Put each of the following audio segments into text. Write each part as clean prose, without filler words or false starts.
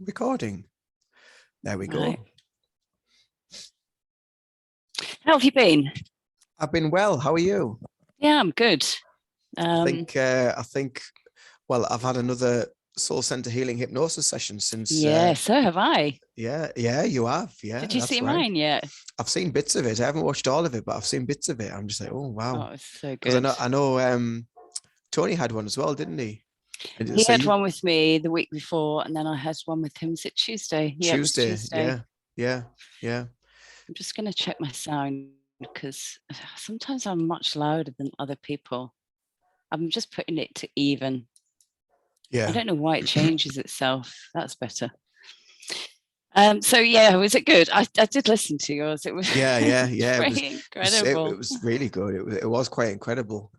Recording. There we Right. go. How have you been? I've been well. How are you? Yeah, I'm good. I think, well, I've had another soul center healing hypnosis session since, Yeah, so have I. yeah, you have. Yeah, Did you that's see right. mine yet? I've seen bits of it. I haven't watched all of it, but I've seen bits of it. I'm just like, oh, wow. Oh, it's so Because good. Tony had one as well, didn't he? And He so had you, one with me the week before, and then I had one with him. Was it Tuesday? Yeah, it was Tuesday. Tuesday. Yeah, yeah, yeah. I'm just going to check my sound because sometimes I'm much louder than other people. I'm just putting it to even. I Yeah. don't know why it changes itself. That's better. So yeah, was it good? I did listen to yours. It was Yeah. pretty It incredible. was really good. It was quite incredible.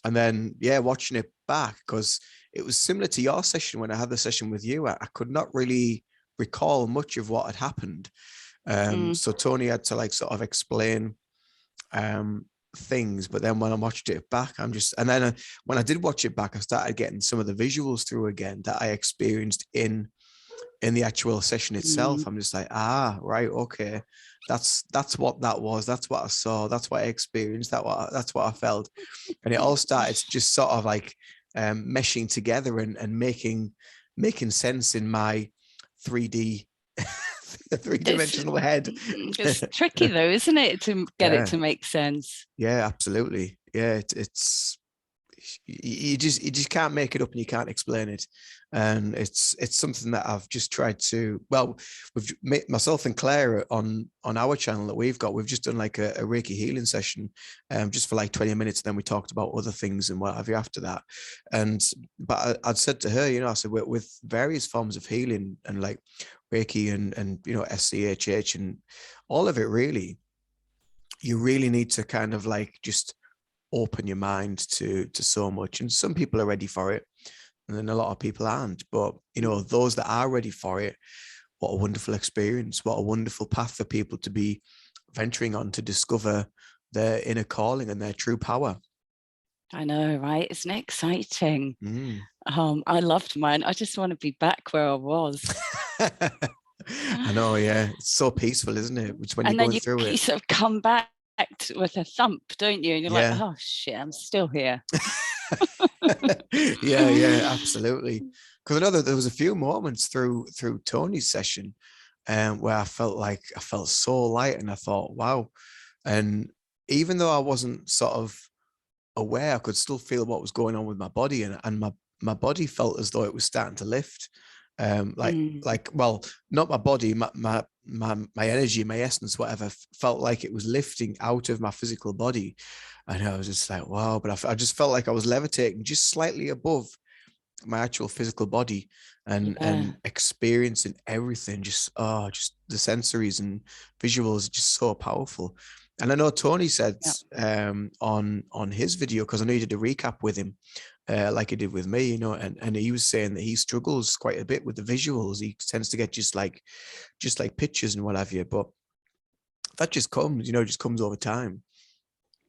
And then watching it back, because it was similar to your session when I had the session with you. I could not really recall much of what had happened. So Tony had to like sort of explain things, but then when I watched it back, when I did watch it back, I started getting some of the visuals through again that I experienced in the actual session itself. I'm just like, right, okay, that's what that was. That's what I saw. That's what I experienced. That's what I felt, and it all started just sort of like meshing together and making sense in my 3D three-dimensional head. It's tricky though, isn't it, to get it Yeah, to make sense? yeah, absolutely. Yeah, it's you just can't make it up and you can't explain it, and it's something that I've just tried to, well, we've myself and Claire on our channel that we've just done like a Reiki healing session, just for like 20 minutes, and then we talked about other things and what have you after that. But I'd said to her, I said, with various forms of healing and like Reiki and SCHH and all of it, really, you really need to kind of like just open your mind to so much, and some people are ready for it and then a lot of people aren't, but those that are ready for it, what a wonderful experience, what a wonderful path for people to be venturing on to discover their inner calling and their true power. I know, right? Isn't it exciting? I loved mine. I just want to be back where I was. I know, yeah, it's so peaceful, isn't it? It's when you're And then going you, through you it. sort of come back with a thump, don't you? And you're like, Yeah. oh shit, I'm still here. Yeah, absolutely. Because I know that there was a few moments through Tony's session, where I felt so light, and I thought, wow. And even though I wasn't sort of aware, I could still feel what was going on with my body, and my body felt as though it was starting to lift. Well, not my body, my energy, my essence, whatever, felt like it was lifting out of my physical body. And I was just like, wow. But I just felt like I was levitating just slightly above my actual physical body, and experiencing everything. Just the sensories and visuals, just so powerful. And I know Tony said, on his video, because I know you did a recap with him, like he did with me, and he was saying that he struggles quite a bit with the visuals. He tends to get just like pictures and what have you, but that just comes over time.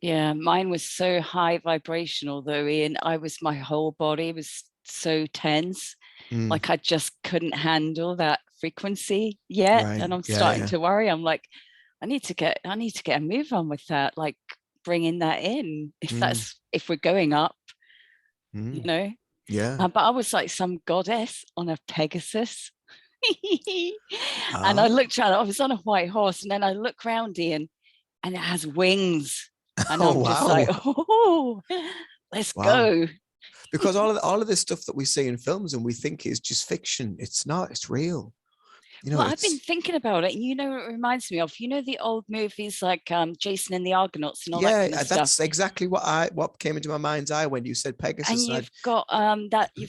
Yeah, mine was so high vibrational though, Ian. My whole body was so tense. Like I just couldn't handle that frequency yet. Right. And I'm starting Yeah. to worry. I'm like, I need to get a move on with that, like bringing that in if we're going up, Yeah. But I was like some goddess on a Pegasus. And I Ah. looked around, I was on a white horse, and then I look around, Ian, and it has wings. And Oh, I'm just like, wow. oh, let's Wow. go. Because all of this stuff that we see in films and we think is just fiction, it's not. It's real. Well, I've been It's thinking about it, and it reminds me of, the old movies like Jason and the Argonauts and all that kind of yeah. stuff. That's exactly what came into my mind's eye when you said And Pegasus. you've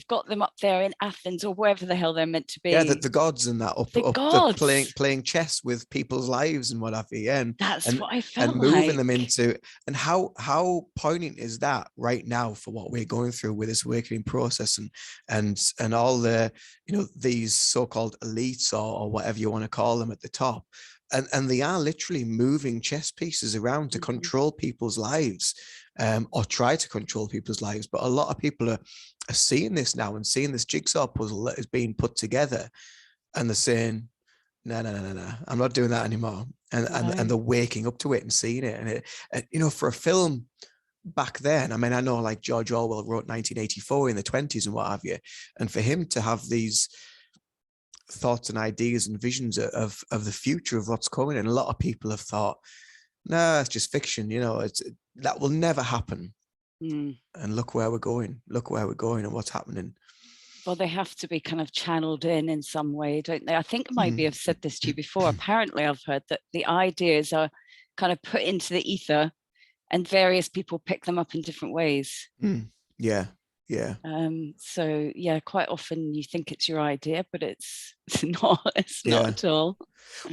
got them up there in Athens or wherever the hell they're meant to Yeah, be. the gods and that up The the gods. playing chess with people's lives and what have you, yeah, That's and what I and felt moving like. them into, and how poignant is that right now for what we're going through with this awakening process, and all the these so-called elites, or whatever you want to call them, at the top, and they are literally moving chess pieces around to control people's lives, or try to control people's lives. But a lot of people are seeing this now and seeing this jigsaw puzzle that is being put together, and they're saying, no, I'm not doing that anymore. And they're waking up to it and seeing it. And you know, for a film back then, I mean, I know like George Orwell wrote 1984 in the 20s and what have you. And for him to have these thoughts and ideas and visions of the future of what's coming, and a lot of people have thought, no, it's just fiction, you know, that will never happen. And look where we're going and what's happening. Well, they have to be kind of channeled in some way, don't they? I think maybe I've said this to you before. Apparently, I've heard that the ideas are kind of put into the ether and various people pick them up in different ways. Yeah. So yeah, quite often you think it's your idea, but it's not. It's not at all.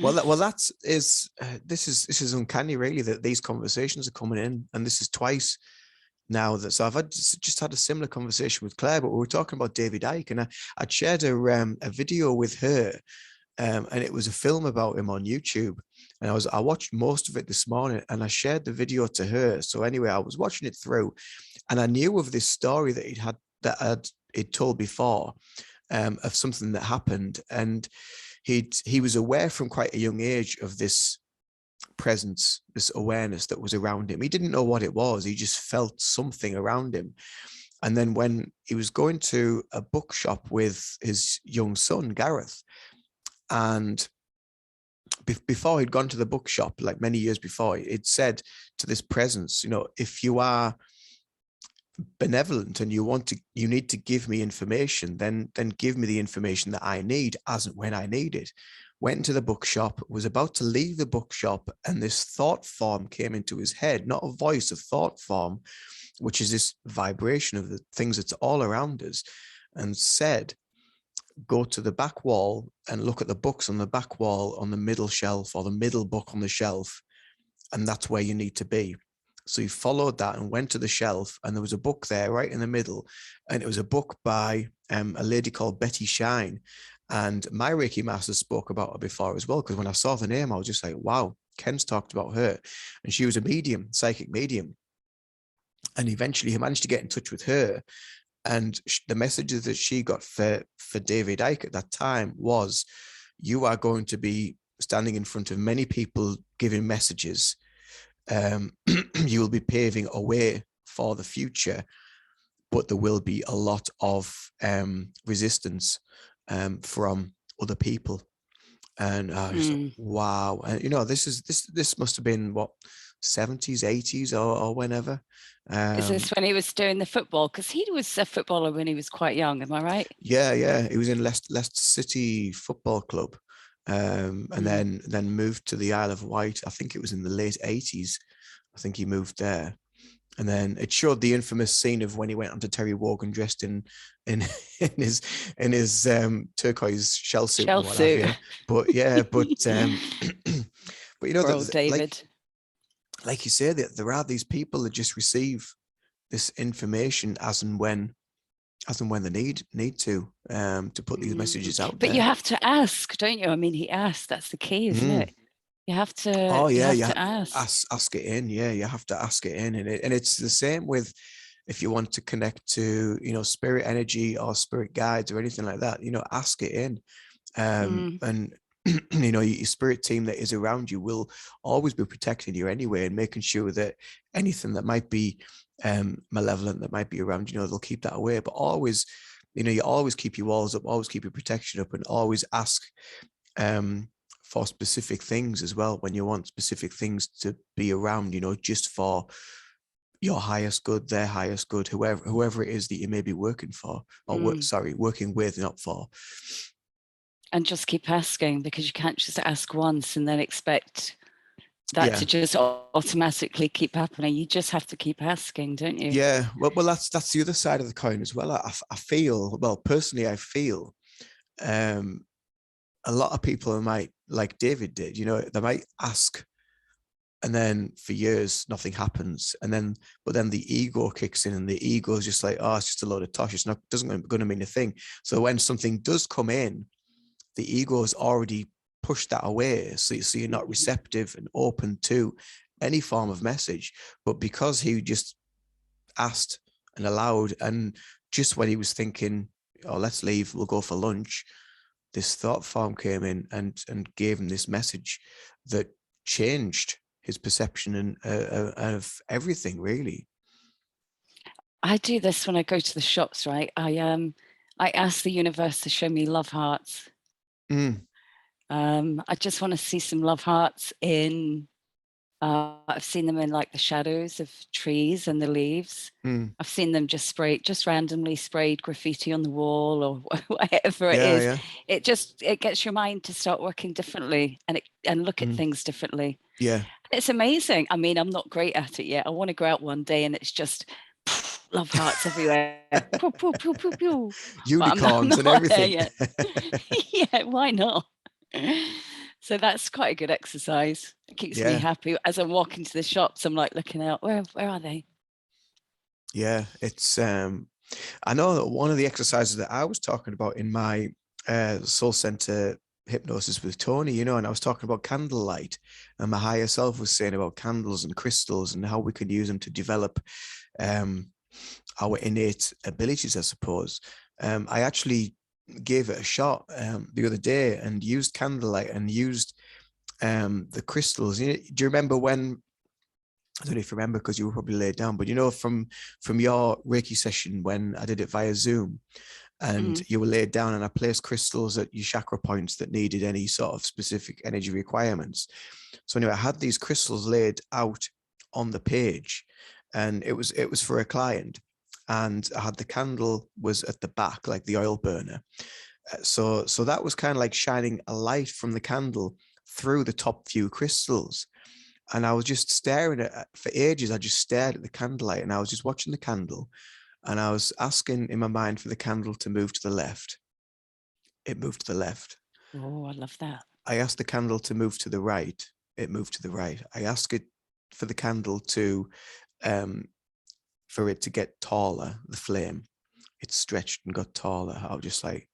Well, this is uncanny, really, that these conversations are coming in, and this is twice now that. So I've just had a similar conversation with Claire, but we were talking about David Icke, and I'd shared a video with her, and it was a film about him on YouTube, and I watched most of it this morning, and I shared the video to her. So anyway, I was watching it through, and I knew of this story that he'd told before, of something that happened, and he was aware from quite a young age of this presence, this awareness that was around him. He didn't know what it was. He just felt something around him. And then when he was going to a bookshop with his young son, Gareth, and before he'd gone to the bookshop, like many years before, it said to this presence, you know, if you are benevolent and you need to give me information, then give me the information that I need as and when I need it. Went into the bookshop, was about to leave the bookshop, and this thought form came into his head, not a voice, a thought form, which is this vibration of the things that's all around us, and said, go to the back wall and look at the books on the back wall on the middle shelf, or the middle book on the shelf, and that's where you need to be. So he followed that and went to the shelf, and there was a book there right in the middle, and it was a book by a lady called Betty Shine. And my Reiki master spoke about her before as well, because when I saw the name, I was just like, wow, Ken's talked about her. And she was a medium, psychic medium. And eventually he managed to get in touch with her. And the messages that she got for David Icke at that time was, you are going to be standing in front of many people giving messages. You will be paving a way for the future, but there will be a lot of resistance from other people. And I was like, wow. And you know, this must have been what, 70s, 80s, or whenever. Is this when he was doing the football? Because he was a footballer when he was quite young, am I right? Yeah. He was in Leicester City Football Club, and then moved to the Isle of Wight. I think it was in the late 80s. I think he moved there. And then it showed the infamous scene of when he went onto Terry Wogan dressed in his turquoise shell suit and what have you. But yeah, but you know, that David, like you say, that there are these people that just receive this information as and when they need to put these messages out there. But you have to ask, don't you? I mean, he asked. That's the key, isn't it? You have to. Oh yeah, you have to ask it in. Yeah, you have to ask it in, and it's the same with if you want to connect to, you know, spirit energy or spirit guides or anything like that. You know, ask it in, and you know, your spirit team that is around you will always be protecting you anyway, and making sure that anything that might be malevolent that might be around, you know, they'll keep that away. But always, you know, you always keep your walls up, always keep your protection up, and always ask for specific things as well when you want specific things to be around, you know, just for your highest good, their highest good, whoever it is that you may be working for, or working with, not for. And just keep asking, because you can't just ask once and then expect that to just automatically keep happening. You just have to keep asking, don't you? Yeah, well, that's the other side of the coin as well. I feel, well, personally, I feel a lot of people might, like David did, you know, they might ask, and then for years nothing happens, but then the ego kicks in, and the ego is just like, oh, it's just a load of tosh. It's not going to mean a thing. So when something does come in, the ego has already pushed that away, so you're not receptive and open to any form of message. But because he just asked and allowed. And just when he was thinking, oh, let's leave, we'll go for lunch, this thought form came in and gave him this message that changed his perception and of everything, really. I do this when I go to the shops, right? I ask the universe to show me love hearts. Mm. I just want to see some love hearts in. I've seen them in like the shadows of trees and the leaves. Mm. I've seen them just randomly sprayed graffiti on the wall or whatever it Yeah, is. yeah. It gets your mind to start working differently and look at Mm. things differently. Yeah. It's amazing. I mean, I'm not great at it yet. I want to go out one day and it's just love hearts everywhere. Pew, pew, pew, pew, pew. But I'm Unicorns and not there everything. yet. Yeah, why not? So that's quite a good exercise. It keeps me Yeah. happy. As I'm walking to the shops, I'm like looking out, where are they? Yeah. It's I know that one of the exercises that I was talking about in my soul center hypnosis with Tony, you know, and I was talking about candlelight, and my higher self was saying about candles and crystals and how we can use them to develop um, our innate abilities, I suppose. I actually gave it a shot the other day and used candlelight and used the crystals. Do you remember when? I don't know if you remember because you were probably laid down, but you know, from your Reiki session when I did it via Zoom, and Mm. you were laid down, and I placed crystals at your chakra points that needed any sort of specific energy requirements. So anyway, I had these crystals laid out on the page, and it was for a client, and I had the candle was at the back, like the oil burner. So that was kind of like shining a light from the candle through the top few crystals. And I was just staring at for ages. I just stared at the candlelight, and I was just watching the candle, and I was asking in my mind for the candle to move to the left. It moved to the left. Oh, I love that. I asked the candle to move to the right. It moved to the right. I asked it for the candle to um, for it to get taller, the flame. It stretched and got taller. I was just like,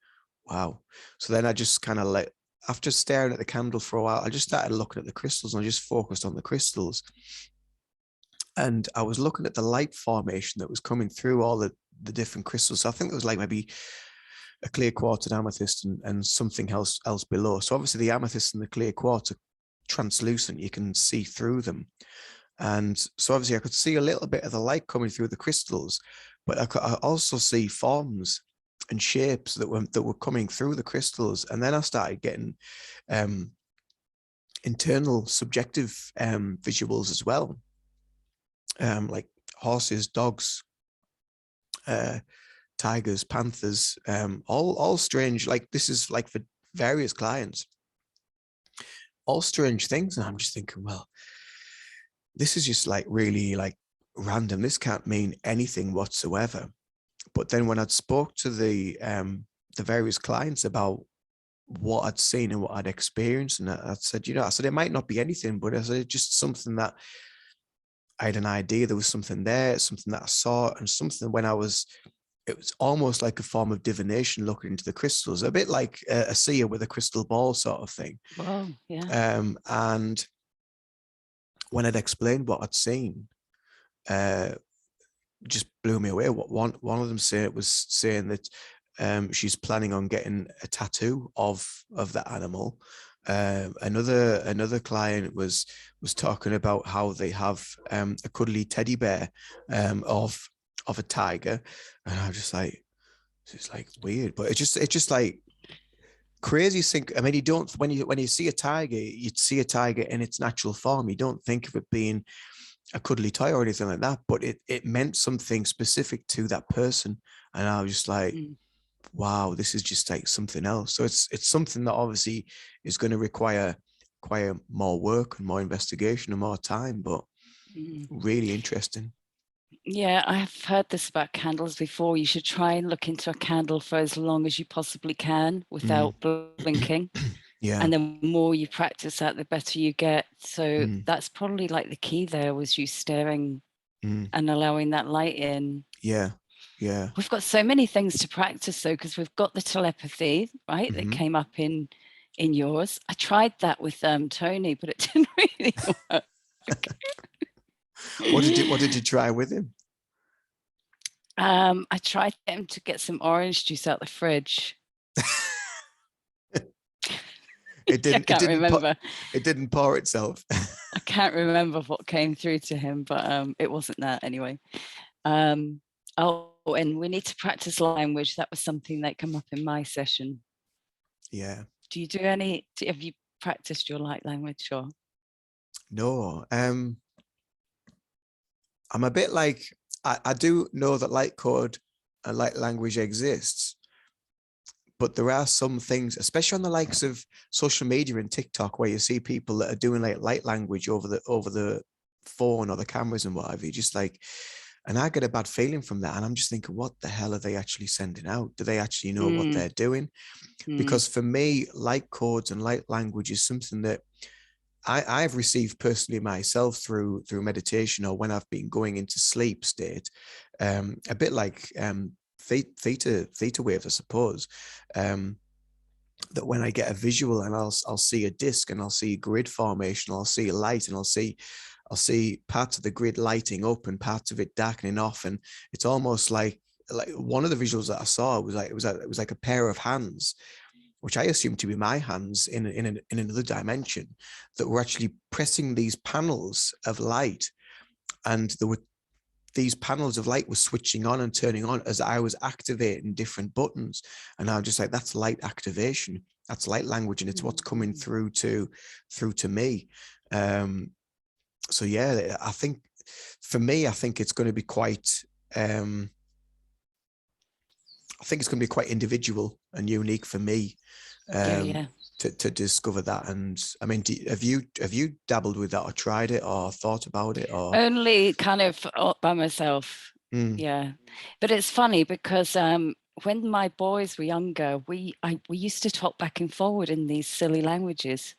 wow. So then I just kind of like, after staring at the candle for a while, I just started looking at the crystals, and I just focused on the crystals. And I was looking at the light formation that was coming through all the different crystals. So I think it was like maybe a clear quartz and amethyst and something else below. So obviously the amethyst and the clear quartz are translucent. You can see through them. And so obviously I could see a little bit of the light coming through the crystals, but I also see forms and shapes that were coming through the crystals. And then I started getting um, internal subjective visuals as well, like horses, dogs, tigers, panthers, all strange. Like this is like for various clients, all strange things. And I'm just thinking, well, this is just like really like random. This can't mean anything whatsoever. But then when I'd spoke to the various clients about what I'd seen and what I'd experienced, and I said, I said it might not be anything, but I said it's just something that I had an idea there was something there, something that I saw, and something when it was almost like a form of divination looking into the crystals, a bit like a seer with a crystal ball sort of thing. Wow, yeah. And when I'd explained what I'd seen, uh, just blew me away. What one of them was saying that she's planning on getting a tattoo of that animal. Another client was talking about how they have a cuddly teddy bear of a tiger, and I was just like, it's like weird, but it's just like crazy think. I mean, you don't when you see a tiger, you'd see a tiger in its natural form. You don't think of it being a cuddly toy or anything like that, but it meant something specific to that person. And I was just like, Mm. wow, this is just like something else. So it's something that obviously is going to require more work and more investigation and more time, but Mm. really interesting. Yeah, I have heard this about candles before. You should try and look into a candle for as long as you possibly can Mm. without blinking. Yeah. And the more you practice that, the better you get. So Mm. that's probably like the key there was you staring Mm. and allowing that light in. Yeah. Yeah. We've got so many things to practice though, because we've got the telepathy, right, that Mm-hmm. came up in yours. I tried that with Tony, but it didn't really work. What did you try with him? I tried to get him to get some orange juice out the fridge. It I didn't. It can't didn't. remember. It didn't pour itself. I can't remember what came through to him, but it wasn't that anyway. Oh, and we need to practice language. That was something that came up in my session. Yeah. Do you do have you practiced your light language or? No. I'm a bit like, I do know that light code and light language exists, but there are some things, especially on the likes of social media and TikTok, where you see people that are doing like light language over the phone or the cameras and whatever. You just like, and I get a bad feeling from that. And I'm just thinking, what the hell are they actually sending out? Do they actually know what they're doing? Because for me, light codes and light language is something that I've received personally myself through meditation, or when I've been going into sleep state, a bit like theta waves, I suppose. That when I get a visual and I'll see a disc and I'll see grid formation, I'll see light and I'll see parts of the grid lighting up and parts of it darkening off, and it's almost like one of the visuals that I saw was like it was like a pair of hands, which I assumed to be my hands in another dimension, that were actually pressing these panels of light, and there were these panels of light were switching on and turning on as I was activating different buttons. And I was just like, that's light activation, that's light language, and it's what's coming through to me. So yeah, I think for me, I think it's going to be quite I think it's going to be quite individual and unique for me Yeah. to discover that. And I mean, have you dabbled with that or tried it or thought about it or? Only kind of by myself. Yeah, but it's funny because when my boys were younger, we used to talk back and forward in these silly languages,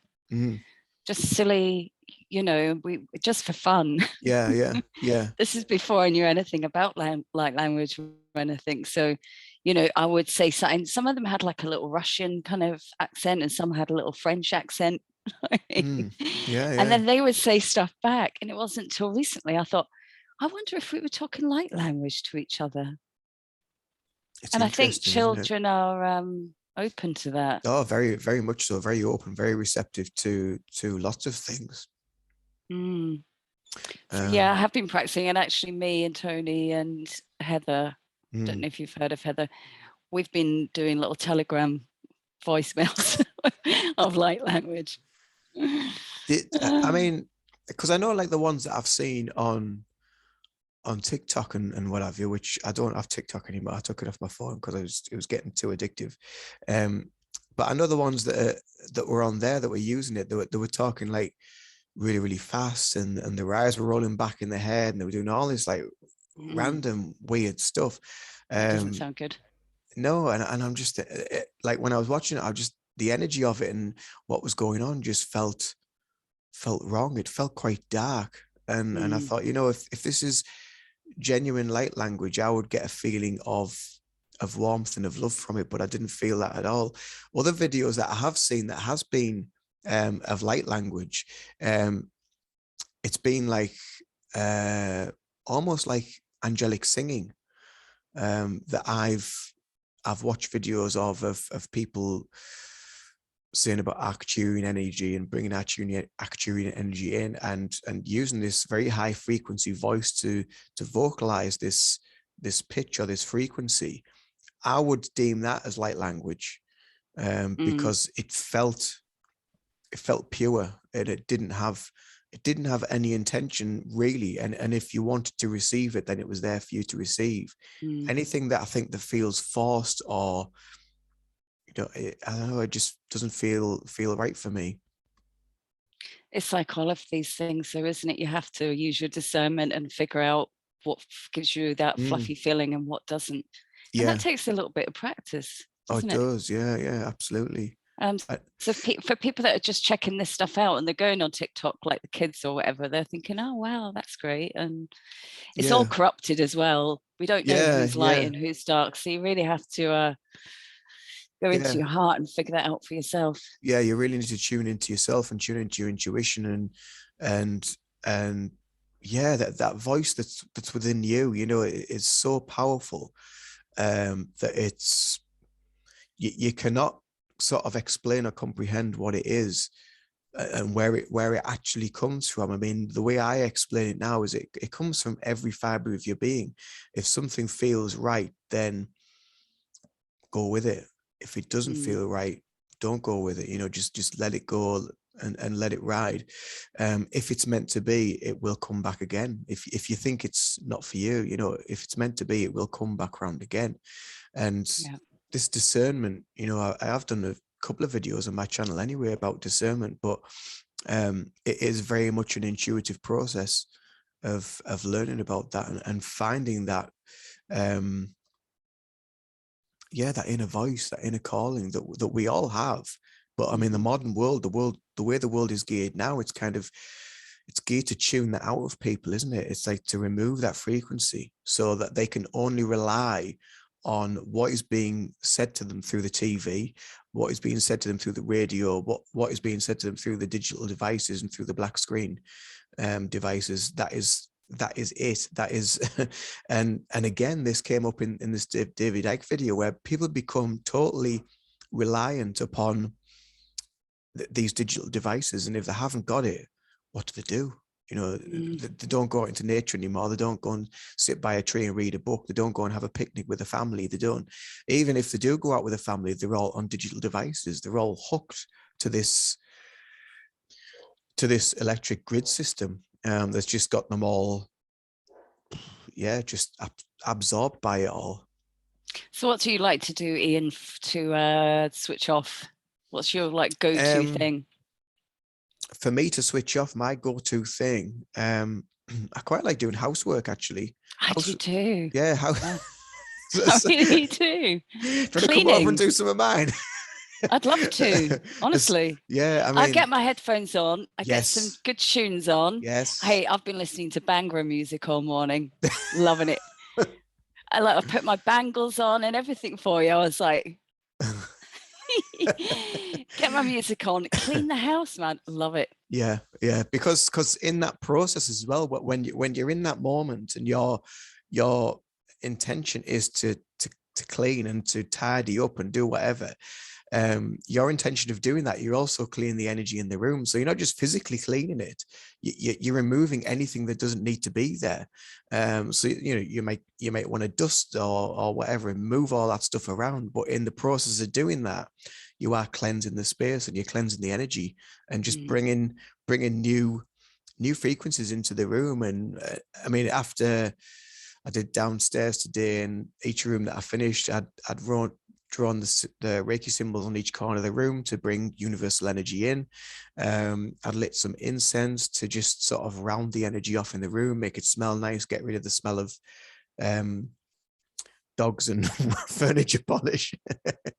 just silly, we just for fun. Yeah. This is before I knew anything about like language or anything. So, I would say something. Some of them had like a little Russian kind of accent, and some had a little French accent. And then they would say stuff back. And it wasn't until recently I thought, I wonder if we were talking light language to each other. It's And I think interesting, isn't it? children are open to that. Oh, very, very much so. Very open, very receptive to lots of things. So yeah, I have been practicing, and actually me and Tony and Heather, don't know if you've heard of Heather, we've been doing little Telegram voicemails of light language. I mean, because I know like the ones that I've seen on TikTok and what have you, which I don't have TikTok anymore. I took it off my phone because it was getting too addictive. But I know the ones that were on there that were using it, they were talking like really, really fast, and their eyes were rolling back in their head, and they were doing all this like random weird stuff. That doesn't sound good. No, and I'm just like, when I was watching it, the energy of it and what was going on just felt wrong. It felt quite dark, and I thought, if this is genuine light language, I would get a feeling of warmth and of love from it, but I didn't feel that at all. Other videos that I have seen that has been of light language, it's been like almost like angelic singing, that I've watched videos of people saying about Arcturian energy and bringing Arcturian energy in, and using this very high frequency voice to vocalize this pitch or this frequency. I would deem that as light language, because it felt pure, and it didn't have any intention really. And if you wanted to receive it, then it was there for you to receive. Anything that I think that feels forced, or I don't know, it just doesn't feel right for me. It's like all of these things, though, isn't it? You have to use your discernment and figure out what gives you that fluffy feeling and what doesn't. And that takes a little bit of practice, doesn't it does. Yeah, absolutely. So for people that are just checking this stuff out and they're going on TikTok, like the kids or whatever, they're thinking, oh wow, that's great. And it's all corrupted as well. We don't know who's light and who's dark, so you really have to go into your heart and figure that out for yourself. You really need to tune into yourself and tune into your intuition, and yeah, that voice that's within you, you know, it is so powerful, that you cannot sort of explain or comprehend what it is, and where it actually comes from. I mean, the way I explain it now is it comes from every fiber of your being. If something feels right, then go with it. If it doesn't Mm. feel right, don't go with it. You know, just let it go, and let it ride. If it's meant to be, it will come back again. If you think it's not for you, you know, if it's meant to be, it will come back around again. And Yeah. this discernment, you know, I have done a couple of videos on my channel anyway about discernment, but it is very much an intuitive process of learning about that, and finding that, um, yeah, that inner voice, that inner calling that we all have. But I mean, the Mm. modern world, the way the world is geared now, it's geared to tune that out of people, isn't it? It's like to remove that frequency so that they can only rely on what is being said to them through the TV, what is being said to them through the radio, what is being said to them through the digital devices and through the black screen, devices. That is it. That is, and again, this came up in this David Icke video, where people become totally reliant upon these digital devices, and if they haven't got it, what do they do? You know, Mm. they don't go out into nature anymore. They don't go and sit by a tree and read a book. They don't go and have a picnic with a family. They don't. Even if they do go out with a family, they're all on digital devices. They're all hooked to this electric grid system, that's just got them all, yeah, just absorbed by it all. So what do you like to do, Ian, to switch off? What's your like go-to Um, thing? for me to switch off, my go-to thing, I quite like doing housework actually. I House, do too. yeah, how. Yeah, I Do really do. you want to come over and Cleaning. do some of mine? I'd love to, honestly. Yeah, I I mean, get my headphones on. I get some yes, good tunes on. yes. Hey, I've been listening to Bhangra music all morning, loving it. I put my bangles on and everything for you. I was like, get my music on, clean the house, man. Love it. Yeah, yeah, because in that process as well, when you're in that moment, and your intention is to clean and to tidy up and do whatever, your intention of doing that, you're also cleaning the energy in the room. So you're not just physically cleaning it, you're removing anything that doesn't need to be there. So you know, you might want to dust or whatever and move all that stuff around, but in the process of doing that, you are cleansing the space and you're cleansing the energy, and just Mm. bringing new frequencies into the room. And I mean, after I did downstairs today, and each room that I finished, I'd drawn the Reiki symbols on each corner of the room to bring universal energy in. I'd lit some incense to just sort of round the energy off in the room, make it smell nice, get rid of the smell of um, dogs and furniture polish.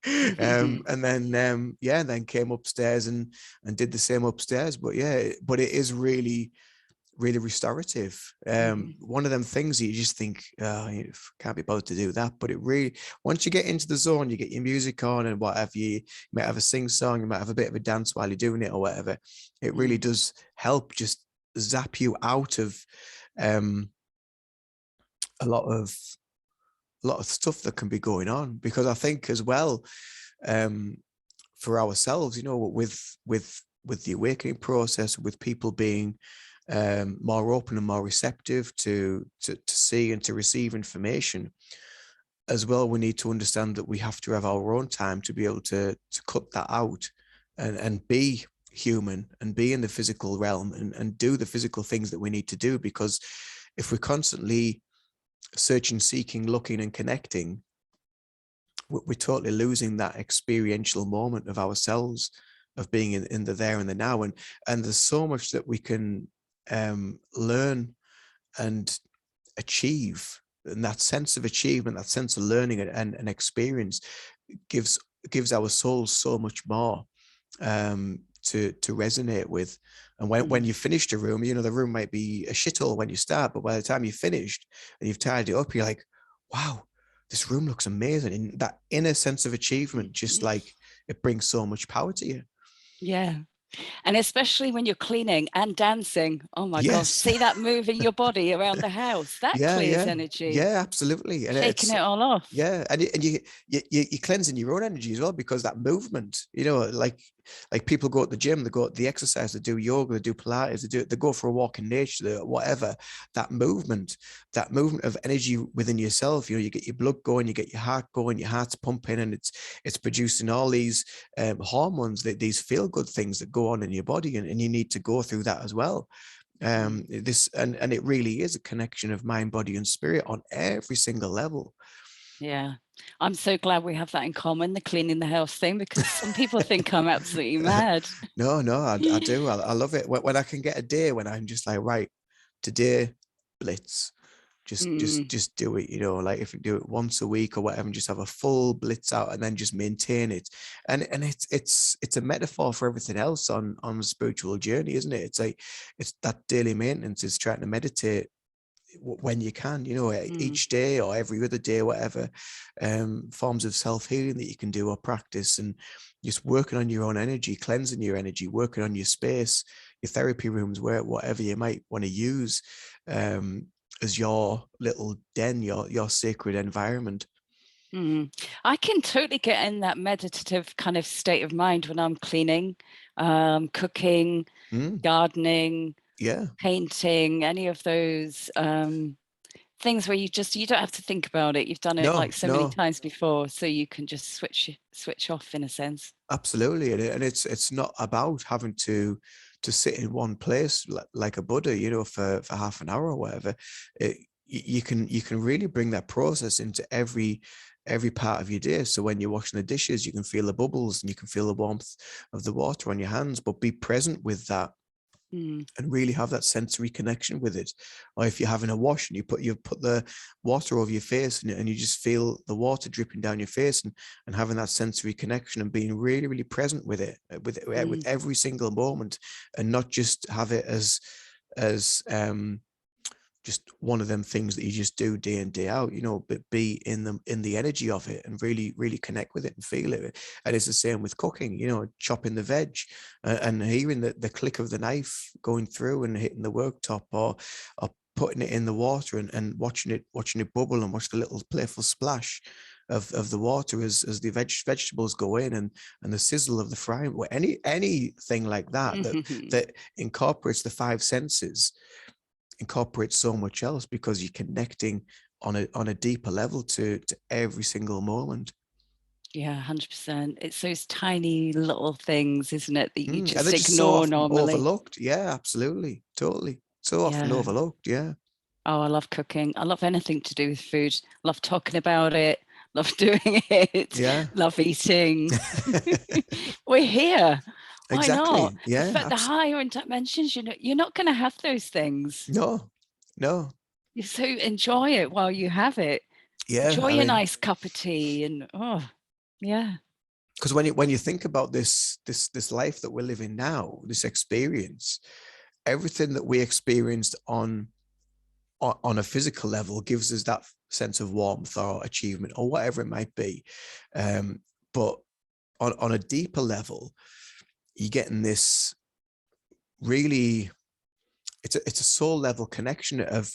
And then yeah, then came upstairs and did the same upstairs. But yeah, but it is really restorative. Mhm. One of them things that you just think, oh, you can't be bothered to do that. But it really, once you get into the zone, you get your music on and whatever, you might have a sing song, you might have a bit of a dance while you're doing it or whatever. It really Mm. does help just zap you out of um, a lot of stuff that can be going on. Because I think as well, um, for ourselves, you know, with the awakening process, with people being more open and more receptive to see and to receive information as well, we need to understand that we have to have our own time to be able to cut that out, and be human and be in the physical realm, and do the physical things that we need to do. Because if we're constantly searching, seeking, looking and connecting, we're totally losing that experiential moment of ourselves, of being in the there and the now. And there's so much that we can learn and achieve, and that sense of achievement, that sense of learning and experience gives our souls so much more to resonate with. And when Mm. you finished a room, you know, the room might be a shithole when you start, but by the time you finished and you've tidied it up, you're like, wow, this room looks amazing. And that inner sense of achievement, just like, it brings so much power to you. Yeah. And especially when you're cleaning and dancing. Oh my gosh, Yes. see that moving your body around the house? That Yeah, clears yeah, energy, yeah, absolutely. And shaking it's, it all off. yeah, and you're cleansing your own energy as well, because that movement, like people go to the gym, they go to the exercise, they do yoga, they do Pilates, they go for a walk in nature, whatever. That movement of energy within yourself, you get your blood going, you get your heart going, your heart's pumping, and it's producing all these hormones, these feel good things that go on in your body, and you need to go through that as well. This and it really is a connection of mind, body, and spirit on every single level. Yeah. I'm so glad we have that in common, the cleaning the house thing, because some people think I'm absolutely mad. No, I do. I love it when I can get a day when I'm just like, right, today, blitz. Just, just, Mm, just do it. Like if you do it once a week or whatever, and just have a full blitz out, and then just maintain it. And it's a metaphor for everything else on the spiritual journey, isn't it? It's like it's that daily maintenance is trying to meditate when you can, mm, each day or every other day, whatever forms of self-healing that you can do or practice, and just working on your own energy, cleansing your energy, working on your space, your therapy rooms, whatever you might want to use as your little den, your sacred environment. mm. I can totally get in that meditative kind of state of mind when I'm cleaning, cooking, Mm, gardening, yeah. painting, any of those things where you don't have to think about it. You've done it like No, so many no, times before, so you can just switch off in a sense. absolutely. And it's not about having to sit in one place like a Buddha, for half an hour or whatever. You can really bring that process into every part of your day. So when you're washing the dishes, you can feel the bubbles and you can feel the warmth of the water on your hands, but be present with that Mm, and really have that sensory connection with it. Or if you're having a wash and you put the water over your face, and you just feel the water dripping down your face, and having that sensory connection and being really, really present with it, with mm, every single moment, and not just have it as just one of them things that you just do day in, day out, but be in the energy of it and really, really connect with it and feel it. And it's the same with cooking, chopping the veg, and hearing the click of the knife going through and hitting the worktop, or putting it in the water, and watching it bubble, and watch the little playful splash of the water as the vegetables go in, and the sizzle of the frying, or anything like that mm. that incorporates the five senses, incorporates so much else, because you're connecting on a deeper level to every single moment. Yeah, 100%. It's those tiny little things, isn't it, that you And they're just just so ignore often normally. overlooked. Yeah, absolutely, totally, so often Yeah. overlooked. Yeah. Oh, I love cooking. I love anything to do with food. Love talking about it. Love doing it. Yeah. Love eating. We're here. Why not? Exactly. In Yeah. fact, the higher in dimensions, you're not going to have those things. No, no. You so enjoy it while you have it. Yeah, I Enjoy a mean, nice cup of tea, and oh, yeah. because when you think about this life that we're living now, this experience, everything that we experienced on a physical level gives us that sense of warmth or achievement or whatever it might be. But on a deeper level, you're getting this really, it's a soul level connection of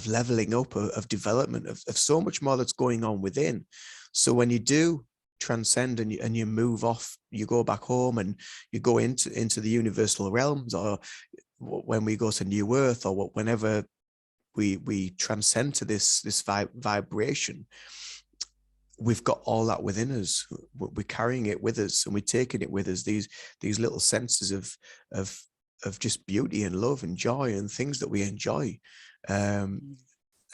leveling up, of development, of so much more that's going on within. So when you do transcend, and you move off, you go back home, and you go into the universal realms, or when we go to New Earth, or whenever we transcend to this vibration, we've got all that within us. We're carrying it with us, and we're taking it with us. These little senses of of just beauty and love and joy and things that we enjoy. Um,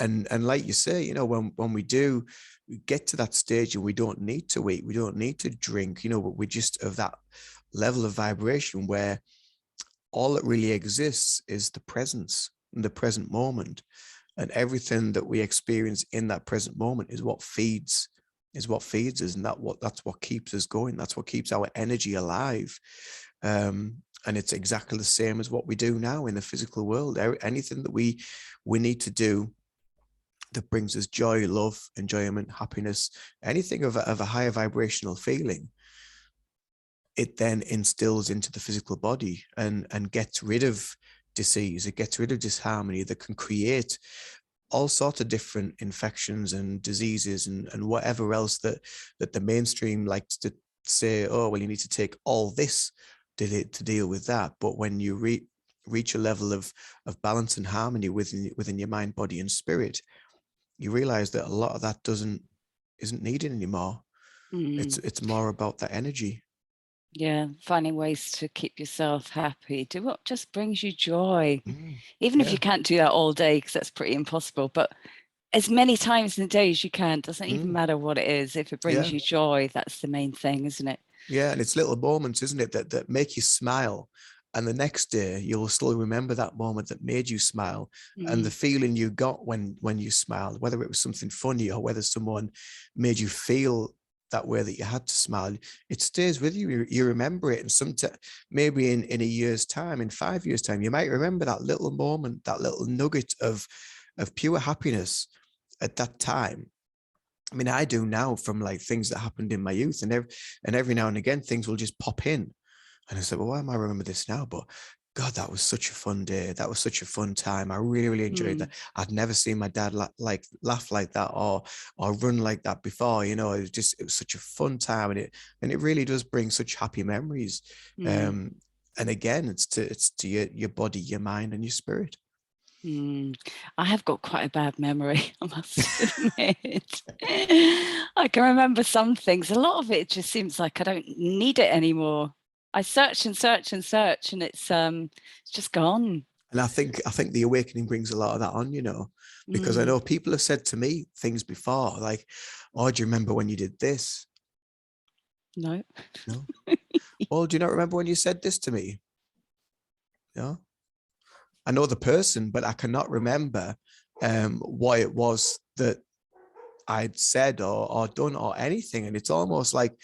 Mm. and like you say, when we do get to that stage, and we don't need to eat, we don't need to drink, but we just of that level of vibration where all that really exists is the presence in the present moment, and everything that we experience in that present moment is what feeds us, and that's what keeps us going, that's what keeps our energy alive. And it's exactly the same as what we do now in the physical world. Anything that we need to do that brings us joy, love, enjoyment, happiness, anything of a higher vibrational feeling, it then instills into the physical body and gets rid of disease. It gets rid of disharmony that can create all sorts of different infections and diseases and whatever else that the mainstream likes to say, oh, well, you need to take all this to deal with that. But when you reach a level of balance and harmony within your mind, body, and spirit, you realize that a lot of that isn't needed anymore. It's more about that energy. Yeah, finding ways to keep yourself happy. Do what just brings you joy. Even if you can't do that all day, because that's pretty impossible, but as many times in the day as you can, doesn't even matter what it is. If it brings you joy, that's the main thing, isn't it? Yeah, and it's little moments, isn't it, that make you smile. And the next day, you'll still remember that moment that made you smile, and the feeling you got when you smiled, whether it was something funny or whether someone made you feel that way that you had to smile. It stays with you. You remember it, and sometimes maybe in a year's time, in 5 years' time, you might remember that little moment, that little nugget of pure happiness at that time. I mean, I do now from like things that happened in my youth, and every now and again things will just pop in, and I said, well, why am I remember this now? But God, that was such a fun day. That was such a fun time. I really, really enjoyed that. I'd never seen my dad laugh like that or run like that before. You know, it was such a fun time, and it really does bring such happy memories. And again, it's to your body, your mind, and your spirit. I have got quite a bad memory, I must admit. I can remember some things. A lot of it just seems like I don't need it anymore. I search and search and search, and it's just gone. And I think the awakening brings a lot of that on, you know, because I know people have said to me things before, like, "Oh, do you remember when you did this?" No. No. Well, do you not remember when you said this to me? No. I know the person, but I cannot remember what it was that I'd said or done or anything. And it's almost like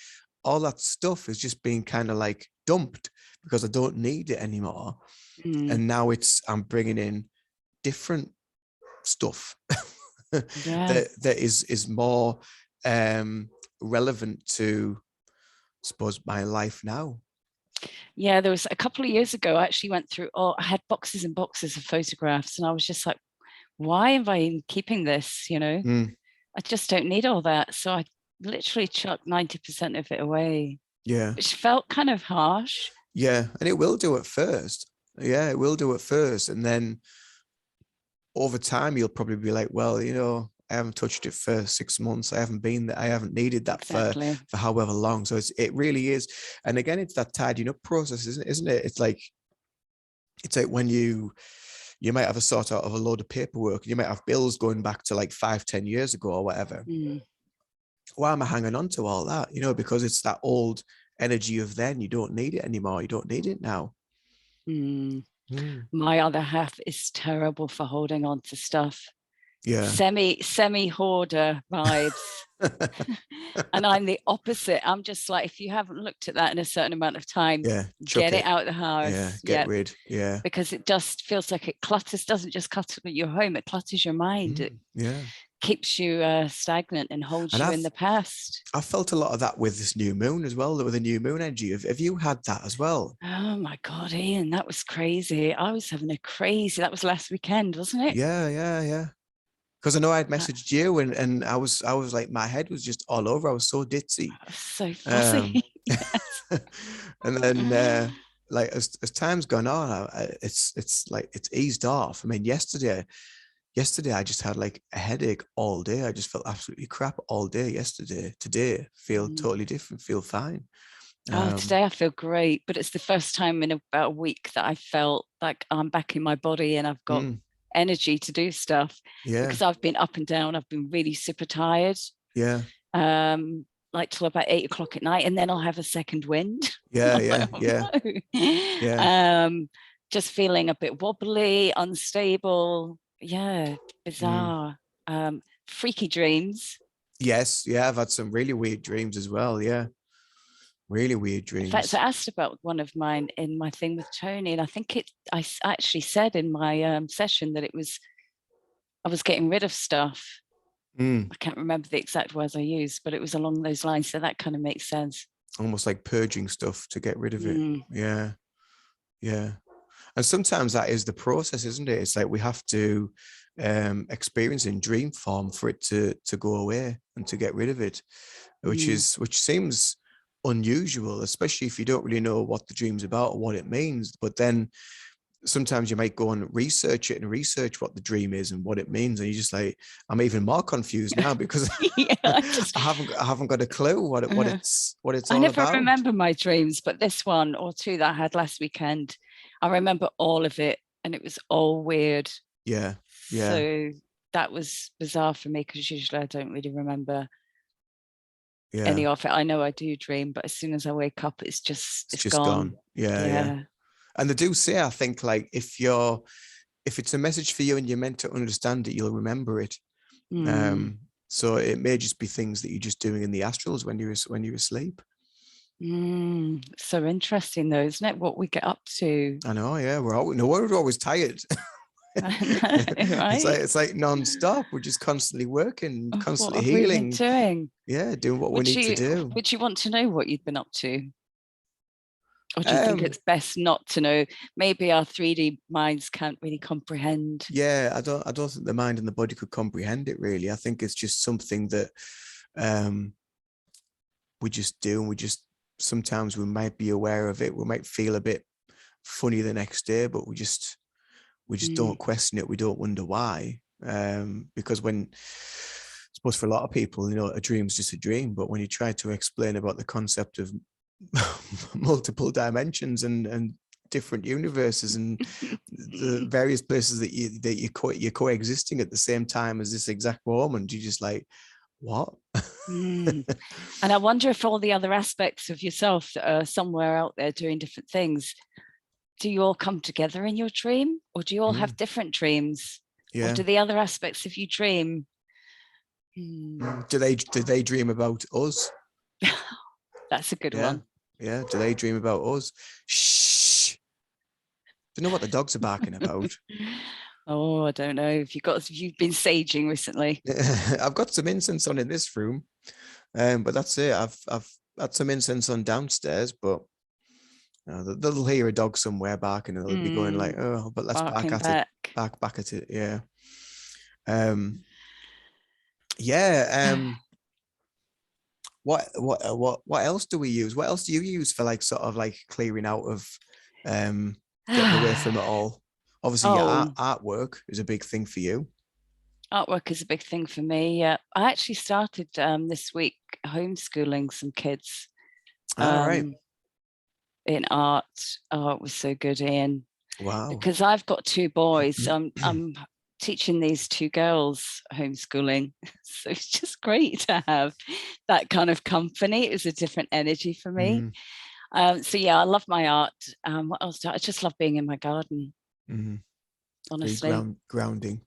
all that stuff is just being kind of like dumped because I don't need it anymore. And now I'm bringing in different stuff that is more relevant to, I suppose, my life now. Yeah, there was a couple of years ago, I actually went through, I had boxes and boxes of photographs, and I was just like, why am I even keeping this? You know, I just don't need all that. So I literally chucked 90% of it away. Yeah. Which felt kind of harsh. Yeah. And it will do at first. Yeah, it will do at first. And then over time, you'll probably be like, well, you know, I haven't touched it for 6 months. I haven't been there. I haven't needed that for however long. So it really is. And again, it's that tidying up process, isn't it? It's like when you might have a sort out of a load of paperwork. You might have bills going back to like 5-10 years ago or whatever. Why am I hanging on to all that? You know, because it's that old energy of then. You don't need it anymore. You don't need it now. My other half is terrible for holding on to stuff. Yeah. Semi hoarder vibes. And I'm the opposite. I'm just like, if you haven't looked at that in a certain amount of time, get it out of the house. Yeah, get rid. Yeah. Because it just feels like it clutters, doesn't just clutter your home, it clutters your mind. It keeps you stagnant and holds you in the past. I felt a lot of that with this new moon as well, with the new moon energy. Have you had that as well? Oh my God, Ian, that was crazy. I was having that was last weekend, wasn't it? Yeah. Because I know I'd messaged you and I was like, my head was just all over. I was so ditzy. So fussy. And then like as time's gone on, it's like it's eased off. I mean, yesterday I just had like a headache all day. I just felt absolutely crap all day yesterday. Today, feel totally different, feel fine. Today I feel great, but it's the first time in about a week that I felt like I'm back in my body and I've got energy to do stuff. Because I've been up and down. I've been really super tired. Yeah. Like till about 8 o'clock at night, and then I'll have a second wind. Yeah. Just feeling a bit wobbly, unstable. Yeah, bizarre. Freaky dreams. Yes, yeah, I've had some really weird dreams as well. Yeah, really weird dreams. In fact, I asked about one of mine in my thing with Tony, and I think I actually said in my session that I was getting rid of stuff. I can't remember the exact words I used, but it was along those lines. So that kind of makes sense. almost like purging stuff to get rid of it. Mm. Yeah. Yeah. And sometimes that is the process, isn't it? It's like we have to experience in dream form for it to go away and to get rid of it, which seems unusual, especially if you don't really know what the dream's about or what it means. But then sometimes you might go and research it and research what the dream is and what it means, and you're just like, I'm even more confused now because Yeah, I haven't got a clue what it's I all never about. remember my dreams, but this one or two that I had last weekend, I remember all of it, and it was all weird. Yeah. So that was bizarre for me, because usually I don't really remember any Yeah. of it. I know I do dream, but as soon as I wake up, it's Just gone. gone. Yeah. And they do say, I think, like if it's a message for you and you're meant to understand it, you'll remember it. So it may just be things that you're just doing in the astrals when you're asleep. So interesting though, isn't it, what we get up to? I know, yeah. We're always tired. Right? It's like non-stop. We're just constantly working, What constantly have we been healing. doing? Yeah, doing what we need to do. Would you want to know what you've been up to? Or do you think it's best not to know? Maybe our 3D minds can't really comprehend. Yeah, I don't think the mind and the body could comprehend it really. I think it's just something that we just do, and we just sometimes we might be aware of it. We might feel a bit funny the next day, but we just don't question it. We don't wonder why. Because when, I suppose for a lot of people, you know, a dream's just a dream. But when you try to explain about the concept of multiple dimensions and different universes and the various places that you're coexisting at the same time as this exact moment, you're just like, what? And I wonder if all the other aspects of yourself that are somewhere out there doing different things, do you all come together in your dream, or do you all have different dreams? Yeah. Or do the other aspects of you dream? Do they dream about us? That's a good one. Yeah. Do they dream about us? Shh. Don't know what the dogs are barking about. Oh, I don't know. If you've been saging recently. I've got some incense on in this room, but that's it. I've had some incense on downstairs, but they'll hear a dog somewhere barking and they'll be going like, oh, but let's bark at it. Back at it. Yeah. What else do we use? What else do you use for like sort of like clearing out of getting away from it all? Obviously, your artwork is a big thing for you. Artwork is a big thing for me. Yeah, I actually started this week homeschooling some kids. Right. In art. Oh, it was so good, Ian. Wow. Because I've got two boys. I'm teaching these two girls homeschooling. So it's just great to have that kind of company. It was a different energy for me. So yeah, I love my art. What else I just love being in my garden. Honestly. Grounding.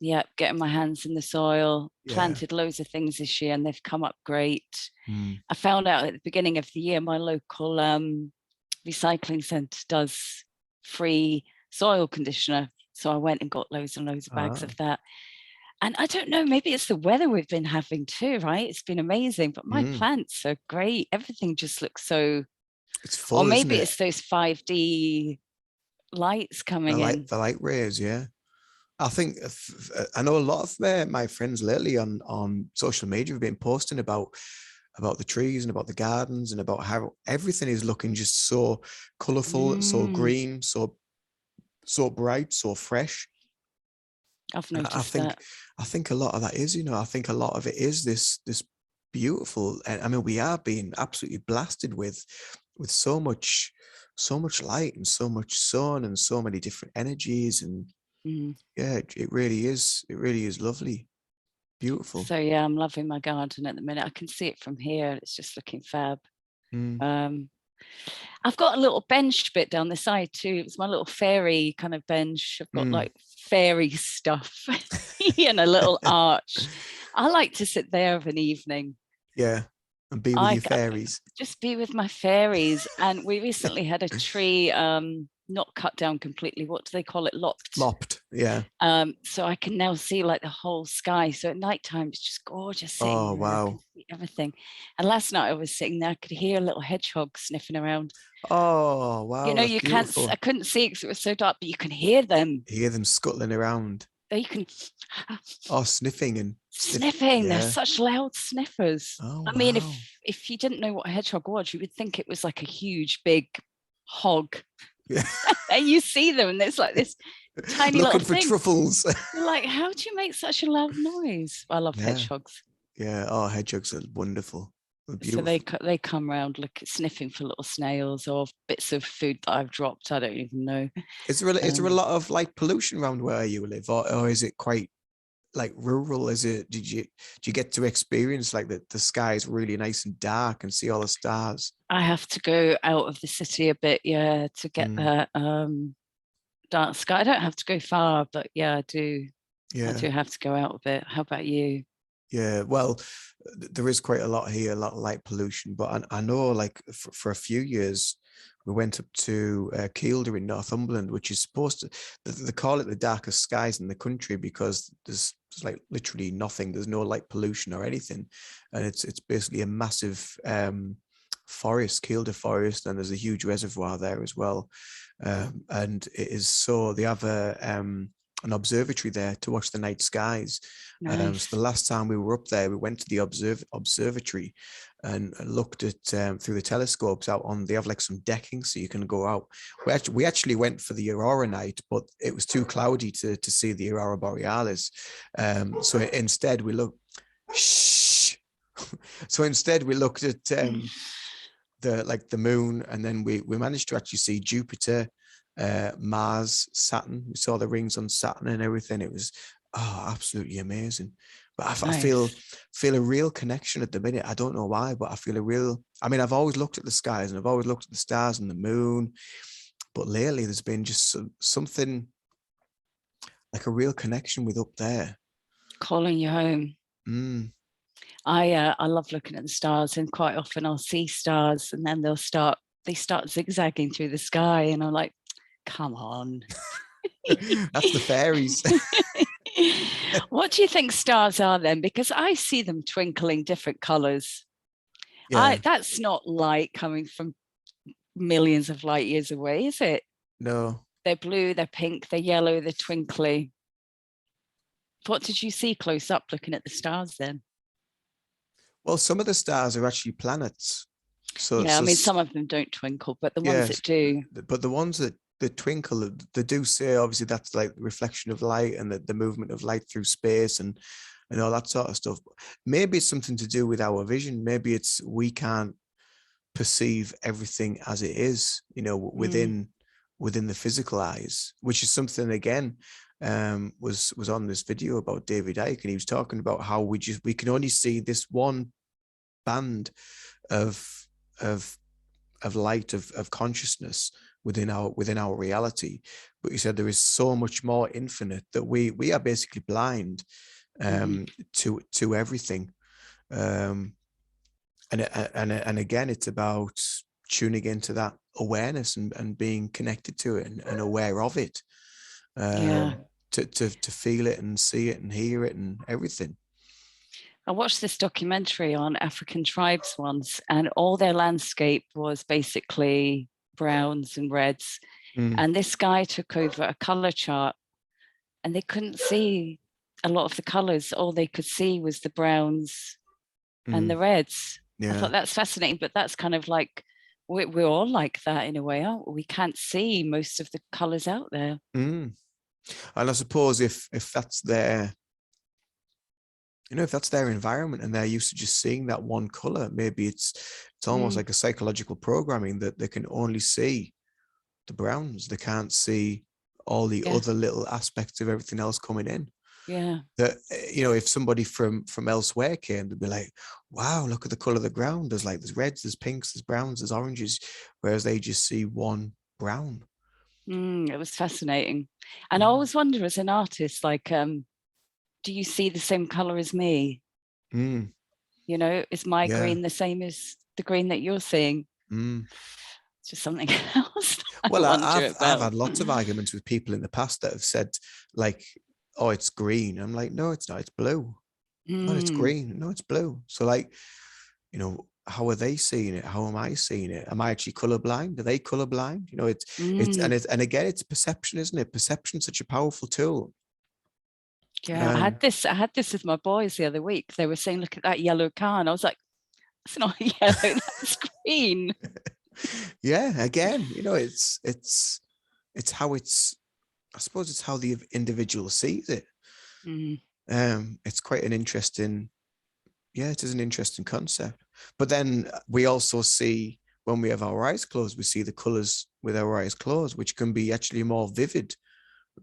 Yeah, getting my hands in the soil. Planted loads of things this year and they've come up great. I found out at the beginning of the year my local recycling centre does free soil conditioner. So I went and got loads and loads of bags of that. And I don't know, maybe it's the weather we've been having too, right? It's been amazing, but my plants are great. Everything just looks so, it's full, or maybe it's those 5D lights coming in. The light rays, yeah. I think I know a lot of my friends lately on social media have been posting about the trees and about the gardens and about how everything is looking just so colourful, so green, so bright, so fresh. I've noticed that. I think a lot of that is, you know, I think a lot of it is this beautiful. I mean, we are being absolutely blasted with so much light and so much sun and so many different energies, and yeah, it really is lovely, beautiful. So yeah, I'm loving my garden at the minute. I can see it from here. It's just looking fab. I've got a little bench bit down the side too. It's my little fairy kind of bench. I've got like fairy stuff and a little arch. I like to sit there of an evening. Yeah, and be with your fairies. Just be with my fairies. And we recently had a tree not cut down completely. What do they call it? Lopped. Lopped. Yeah. So I can now see like the whole sky. So at nighttime, it's just gorgeous sitting Oh, there. I can wow. see everything. And last night I was sitting there, I could hear a little hedgehog sniffing around. Oh, wow. That's You can't, I beautiful. couldn't see because it was so dark, but you can hear them. You hear them scuttling around. You can Oh, sniffing and sniffing. They're Yeah. such loud sniffers. Oh, I mean, wow. if you didn't know what a hedgehog was, you would think it was like a huge, big hog. Yeah. And you see them, and it's like this tiny Looking little for thing. truffles. You're like, how do you make such a loud noise? I love Yeah. hedgehogs. Yeah. Oh, hedgehogs are wonderful. They're So beautiful. they come around, sniffing for little snails or bits of food that I've dropped. I don't even know. Is there a lot of like pollution around where you live, or is it quite like rural? Is it? Do you get to experience like the sky is really nice and dark and see all the stars? I have to go out of the city a bit, yeah, to get Mm, that dark sky. I don't have to go far, but yeah, I do. I yeah. do have to go out a bit. How about you? Yeah, well, there is quite a lot here, a lot of light pollution. But I know, like, for a few years, we went up to Kielder in Northumberland, which is supposed to, they call it the darkest skies in the country because there's like literally nothing. There's no light pollution or anything, and it's basically a massive forest, Kielder Forest, and there's a huge reservoir there as well. And it is so they have an observatory there to watch the night skies. So Nice. the last time we were up there, we went to the observatory and looked at through the telescopes out on. They have like some decking, so you can go out. We actually went for the aurora night, but it was too cloudy to see the aurora borealis. So instead, we looked. Shh. So instead, we looked at the moon, and then we managed to actually see Jupiter, Mars, Saturn. We saw the rings on Saturn and everything. It was absolutely amazing. But I Nice. feel a real connection at the minute. I don't know why, but I feel a real. I mean, I've always looked at the skies and I've always looked at the stars and the moon, but lately there's been just something like a real connection with up there. Calling you home. Mm. I love looking at the stars, and quite often I'll see stars and then they start zigzagging through the sky, and I'm like, come on. That's the fairies. What do you think stars are then? Because I see them twinkling different colors. Yeah. That's not light coming from millions of light years away, is it? No. They're blue, they're pink, they're yellow, they're twinkly. What did you see close up looking at the stars then? Well, some of the stars are actually planets. So, Yeah, I so mean, some of them don't twinkle, but the ones yes, that do. but the ones that twinkle, they do say obviously that's like the reflection of light and the movement of light through space and all that sort of stuff. Maybe it's something to do with our vision. Maybe it's we can't perceive everything as it is, within the physical eyes, which is something again was on this video about David Icke, and he was talking about how we can only see this one band of of light of consciousness within our reality. But he said there is so much more infinite that we are basically blind to everything. And again, it's about tuning into that awareness and being connected to it and aware of it, Yeah. to feel it and see it and hear it and everything. I watched this documentary on African tribes once, and all their landscape was basically browns and reds. And this guy took over a color chart, and they couldn't see a lot of the colors. All they could see was the browns and the reds. I Yeah. thought that's fascinating, but that's kind of like we're all like that in a way, aren't we? We can't see most of the colors out there. And I suppose if that's their, if that's their environment and they're used to just seeing that one color, maybe it's almost like a psychological programming that they can only see the browns. They can't see all the other little aspects of everything else coming in. Yeah. That, if somebody from elsewhere came, they'd be like, wow, look at the color of the ground. There's reds, there's pinks, there's browns, there's oranges, whereas they just see one brown. It was fascinating. And I always wonder, as an artist, like, do you see the same color as me? Is my green the same as the green that you're seeing? just something else. Well, wonder I've about. had lots of arguments with people in the past that have said like, "Oh, it's green." I'm like, "No, it's not. It's blue." "Oh, it's green." "No, it's blue." So like, you know, how are they seeing it? How am I seeing it? Am I actually colorblind? Are they colorblind? You know, and again, it's perception, isn't it? Perception's such a powerful tool. Yeah, I had this with my boys the other week. They were saying, "Look at that yellow car," and I was like, "It's not yellow, that's green." Yeah, again, you know, it's how it's. I suppose it's how the individual sees it. It's quite an interesting. Yeah, it is an interesting concept. But then we also see when we have our eyes closed, we see the colors with our eyes closed, which can be actually more vivid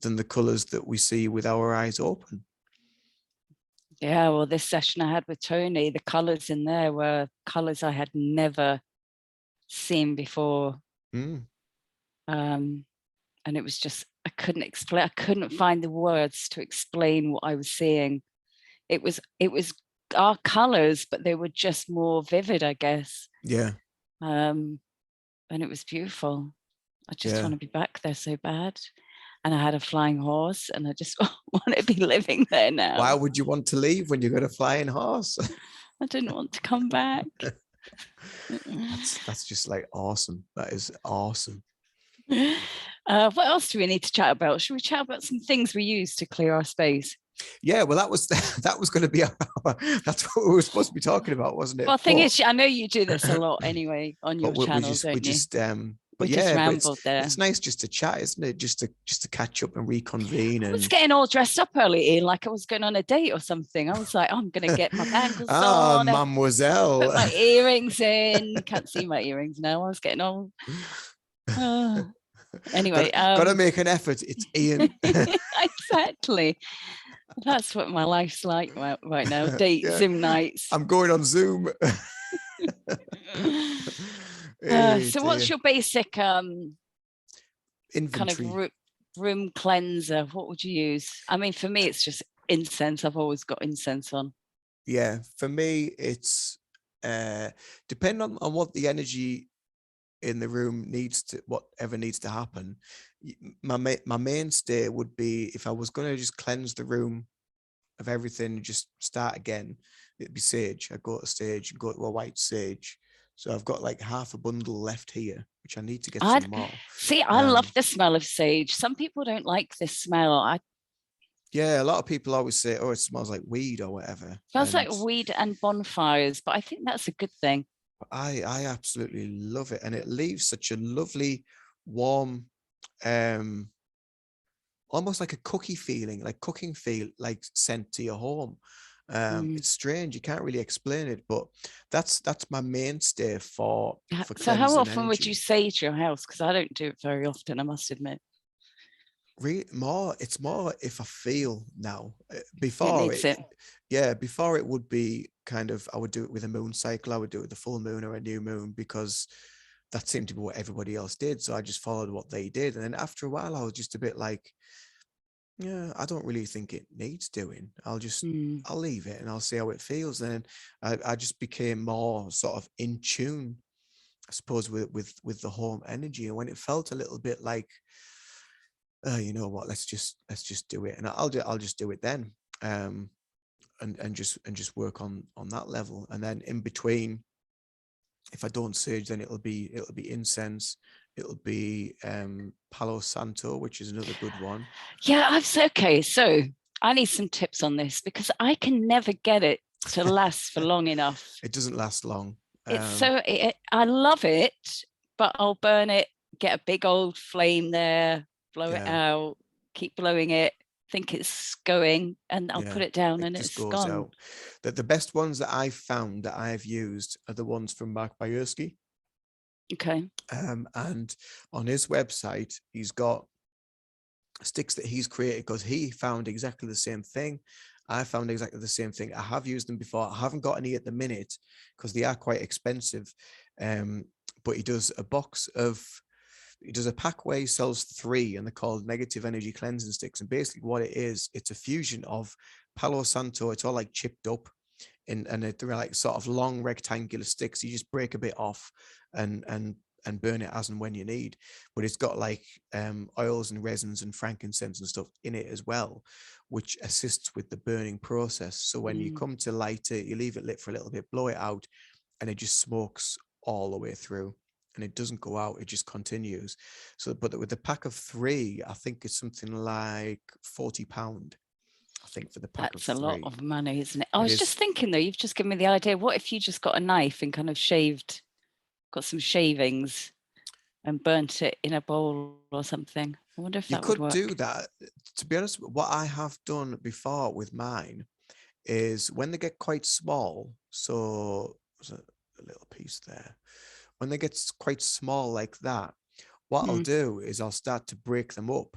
than the colors that we see with our eyes open. Yeah, well, this session I had with Tony, the colors in there were colors I had never seen before. And it was just, I couldn't find the words to explain what I was seeing. It was our colors, but they were just more vivid, I guess. Yeah. And it was beautiful. I just want to be back there so bad. And I had a flying horse, and I just want to be living there now. Why would you want to leave when you got a flying horse? I didn't want to come back. That's just like awesome. That is awesome. What else do we need to chat about? Should we chat about some things we use to clear our space? Yeah, well, that was going to be that's what we were supposed to be talking about, wasn't it? Well, the thing is, I know you do this a lot anyway on your channel, don't you? But it's nice just to chat, isn't it? Just to catch up and reconvene. I was getting all dressed up early, Ian, like I was going on a date or something. I was like, I'm going to get my bangles on, mademoiselle, put my earrings in. Can't see my earrings now. I was getting all. Anyway, gotta make an effort. It's Ian. Exactly. That's what my life's like right now. Zoom nights. I'm going on Zoom. So what's your basic inventory kind of room cleanser? What would you use? I mean, for me, it's just incense. I've always got incense on. Yeah, for me, it's depending on what the energy in the room whatever needs to happen. My mainstay would be, if I was going to just cleanse the room of everything and just start again, it'd be sage. I go to sage and go to a white sage. So I've got like half a bundle left here, which I need to get some more. See, I love the smell of sage. Some people don't like this smell. Yeah, a lot of people always say, "Oh, it smells like weed or whatever." Smells like weed and bonfires, but I think that's a good thing. I absolutely love it, and it leaves such a lovely, warm, almost like a cooking feel, like scent to your home. It's strange, you can't really explain it, but that's my mainstay for so how often energy. would you sage your house? Because I don't do it very often, I must admit. It's more if I feel now. Before it would be kind of, I would do it with a moon cycle. I would do it with a full moon or a new moon, because that seemed to be what everybody else did. So I just followed what they did. And then after a while, I was just a bit like, yeah, I don't really think it needs doing. I'll leave it and I'll see how it feels. And I just became more sort of in tune, I suppose, with the home energy. And when it felt a little bit like, you know what, let's just do it, and I'll just do it then, and just work on that level. And then in between, if I don't sage, then it'll be incense, it'll be Palo Santo, which is another good one. Yeah, I've said, okay, so I need some tips on this, because I can never get it to last for long enough. It doesn't last long. I love it, but I'll burn it, get a big old flame there, blow it out, keep blowing it, think it's going, and I'll put it down, and it's goes gone. out. The best ones that I've found that I've used are the ones from Mark Bayersky. Okay. And on his website, he's got sticks that he's created, because he found exactly the same thing. I found exactly the same thing. I have used them before. I haven't got any at the minute because they are quite expensive. But he does a pack where he sells 3, and they're called negative energy cleansing sticks. And basically what it is, it's a fusion of Palo Santo. It's all like chipped up, and they're like sort of long rectangular sticks. You just break a bit off and and burn it as and when you need. But it's got like oils and resins and frankincense and stuff in it as well, which assists with the burning process. So when you come to light it, you leave it lit for a little bit, blow it out, and it just smokes all the way through. And it doesn't go out, it just continues. So, but with the pack of 3, I think it's something like £40, I think, for the pack of That's a lot 3. of money, isn't it? I It was is. just thinking though, you've just given me the idea. What if you just got a knife and kind of got some shavings and burnt it in a bowl or something? I wonder if You that would could work. do that. To be honest, what I have done before with mine is when they get quite small, so there's a little piece there. When they get quite small like that, what I'll do is I'll start to break them up.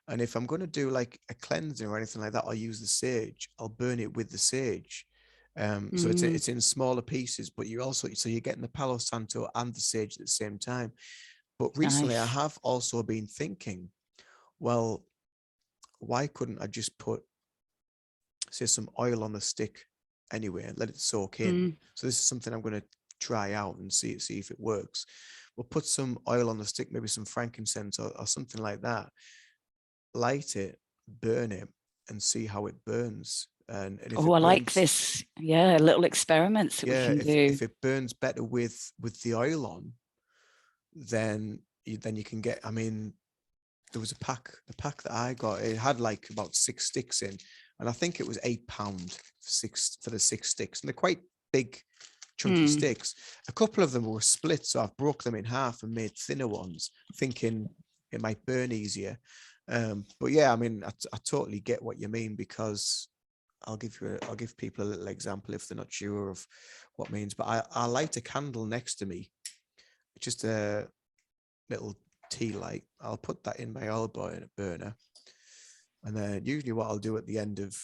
And if I'm going to do like a cleansing or anything like that, I'll use the sage. I'll burn it with the sage. So it's in smaller pieces, but you're getting the Palo Santo and the sage at the same time. But recently, I Nice. have also been thinking, well, why couldn't I just put, say, some oil on the stick anyway and let it soak in? So this is something I'm going to try out and see if it works. We'll put some oil on the stick, maybe some frankincense or something like that. Light it, burn it, and see how it burns. And if Oh, I it like burns, this. Yeah, little experiments that we yeah, can do. if it burns better with the oil on, then you can get. I mean, there was the pack that I got, it had like about 6 sticks in, and I think it was £8 for the 6 sticks, and they're quite big, chunky sticks. A couple of them were split, so I've broke them in half and made thinner ones, thinking it might burn easier. But yeah, I mean, I totally get what you mean, because I'll give people a little example if they're not sure of what it means. But I light a candle next to me, just a little tea light. I'll put that in my elbow in a burner. And then usually what I'll do at the end of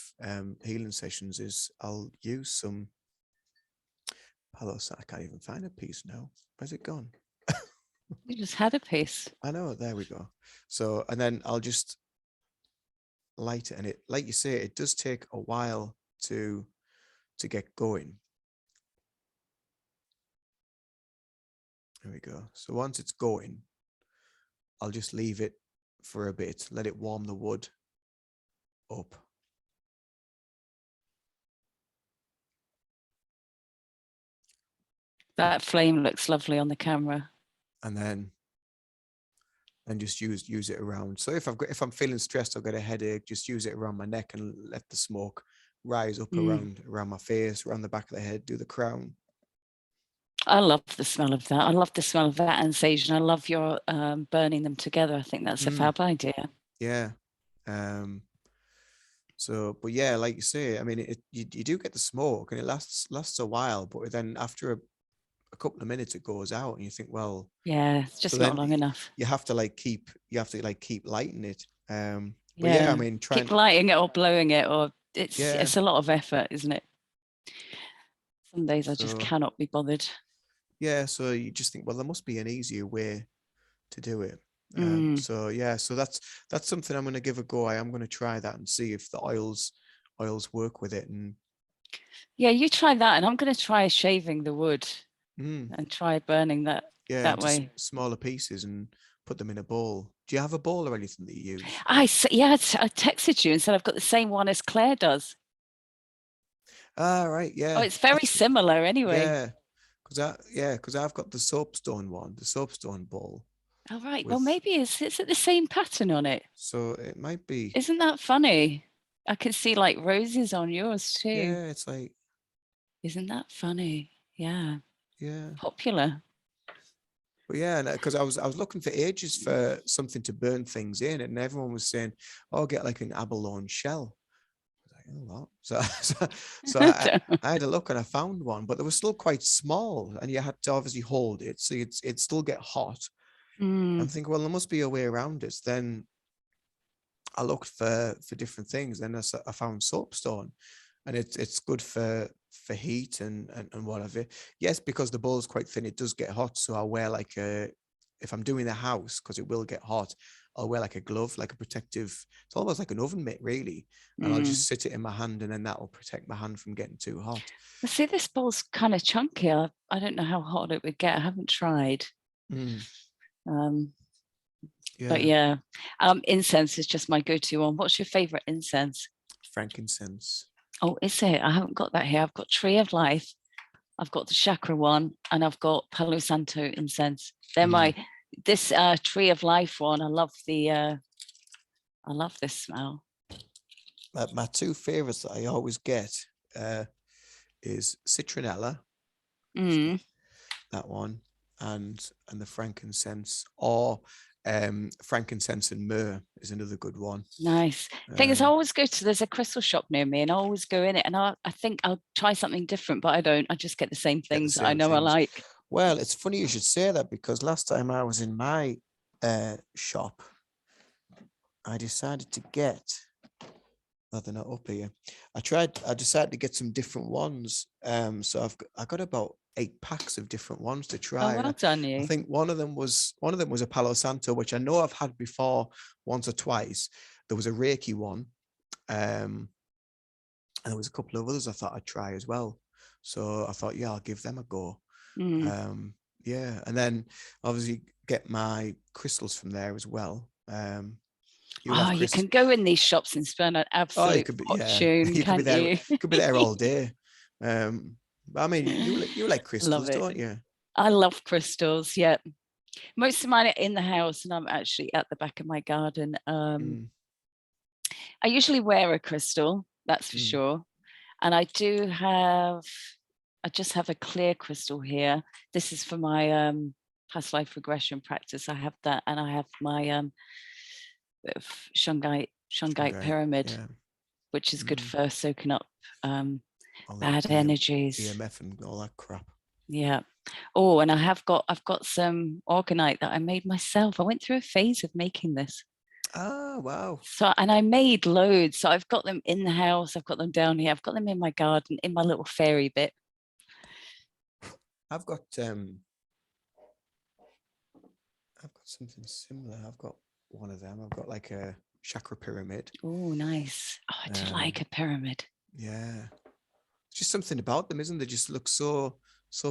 healing sessions is I'll use some Palo Santo. I can't even find a piece now. Where's it gone? You just had a piece. I know, there we go. So, and then I'll just light it. And it, like you say, it does take a while to get going. There we go. So once it's going, I'll just leave it for a bit, let it warm the wood up. That flame looks lovely on the camera. And then just use it around. So if I'm feeling stressed, I've got a headache, just use it around my neck and let the smoke rise up around my face, around the back of the head, do the crown. I love the smell of that. I love the smell of that and sage, and I love your burning them together. I think that's a fab idea. Yeah. So, but yeah, like you say, I mean, you do get the smoke and it lasts a while, but then after a couple of minutes it goes out and you think, well, Yeah, it's just so not then long enough. you have to keep lighting it. But Yeah, yeah, I mean, keep lighting it or blowing it, or it's a lot of effort, isn't it? Some days I just cannot be bothered. Yeah, so you just think, well, there must be an easier way to do it. So yeah, so that's something I'm going to give a go. I am going to try that and see if the oils work with it. And yeah, you try that, and I'm going to try shaving the wood and try burning that that way. Smaller pieces and put them in a bowl. Do you have a bowl or anything that you use? I texted you and said I've got the same one as Claire does. Ah, right, yeah. Oh, it's very similar anyway. Yeah, because I've got the soapstone one, the soapstone bowl. Oh, right. Well, maybe it's the same pattern on it. So it might be. Isn't that funny? I can see like roses on yours too. Yeah, it's like. Isn't that funny? Yeah. Yeah. Popular. But yeah, because I was looking for ages for something to burn things in, and everyone was saying, "Oh, get like an abalone shell." I was like, "Oh, what?" So I had a look and I found one, but they were still quite small, and you had to obviously hold it, so it'd still get hot. I'm thinking, well, there must be a way around it. Then I looked for different things, and I found soapstone, and it's good for heat and whatever. Yes, because the bowl is quite thin, it does get hot. So I'll wear if I'm doing the house, because it will get hot, I'll wear like a glove, like a protective. It's almost like an oven mitt, really. And I'll just sit it in my hand, and then that will protect my hand from getting too hot. See, this bowl's kind of chunky. I don't know how hot it would get. I haven't tried. Um, Yeah. But yeah, incense is just my go-to one. What's your favorite incense? Frankincense. Oh, is it? I haven't got that here. I've got Tree of Life, I've got the chakra one, and I've got Palo Santo incense. They're my this Tree of Life one. I love this smell. My two favorites that I always get is citronella, that one, and the frankincense, or frankincense and myrrh is another good one. Nice. Thing is, I always go to, there's a crystal shop near me, and I always go in it, and I think I'll try something different, but I don't. I just get the same things I know I like. Well, it's funny you should say that, because last time I was in my shop, I decided to get, no, they're not up here. I decided to get some different ones. So I got about 8 packs of different ones to try. Oh, well done, you. I think one of them was a Palo Santo, which I know I've had before once or twice. There was a Reiki one. And there was a couple of others I thought I'd try as well. So I thought, yeah, I'll give them a go. Yeah. And then obviously get my crystals from there as well. You can go in these shops and spend an absolute fortune, can't you? You could be there all day. I mean, you like crystals, don't you? I love crystals. Yeah, most of mine are in the house, and I'm actually at the back of my garden. I usually wear a crystal, that's for sure, and I just have a clear crystal here. This is for my past life regression practice. I have that, and I have my shungite pyramid, which is good for soaking up bad energies, EMF and all that crap. Yeah. Oh, and I've got some organite that I made myself. I went through a phase of making this. Oh, wow. So, and I made loads. So I've got them in the house. I've got them down here. I've got them in my garden, in my little fairy bit. I've got something similar. I've got one of them. I've got like a chakra pyramid. Oh, nice. Oh, I do like a pyramid. Yeah. Just something about them, isn't there? Just look so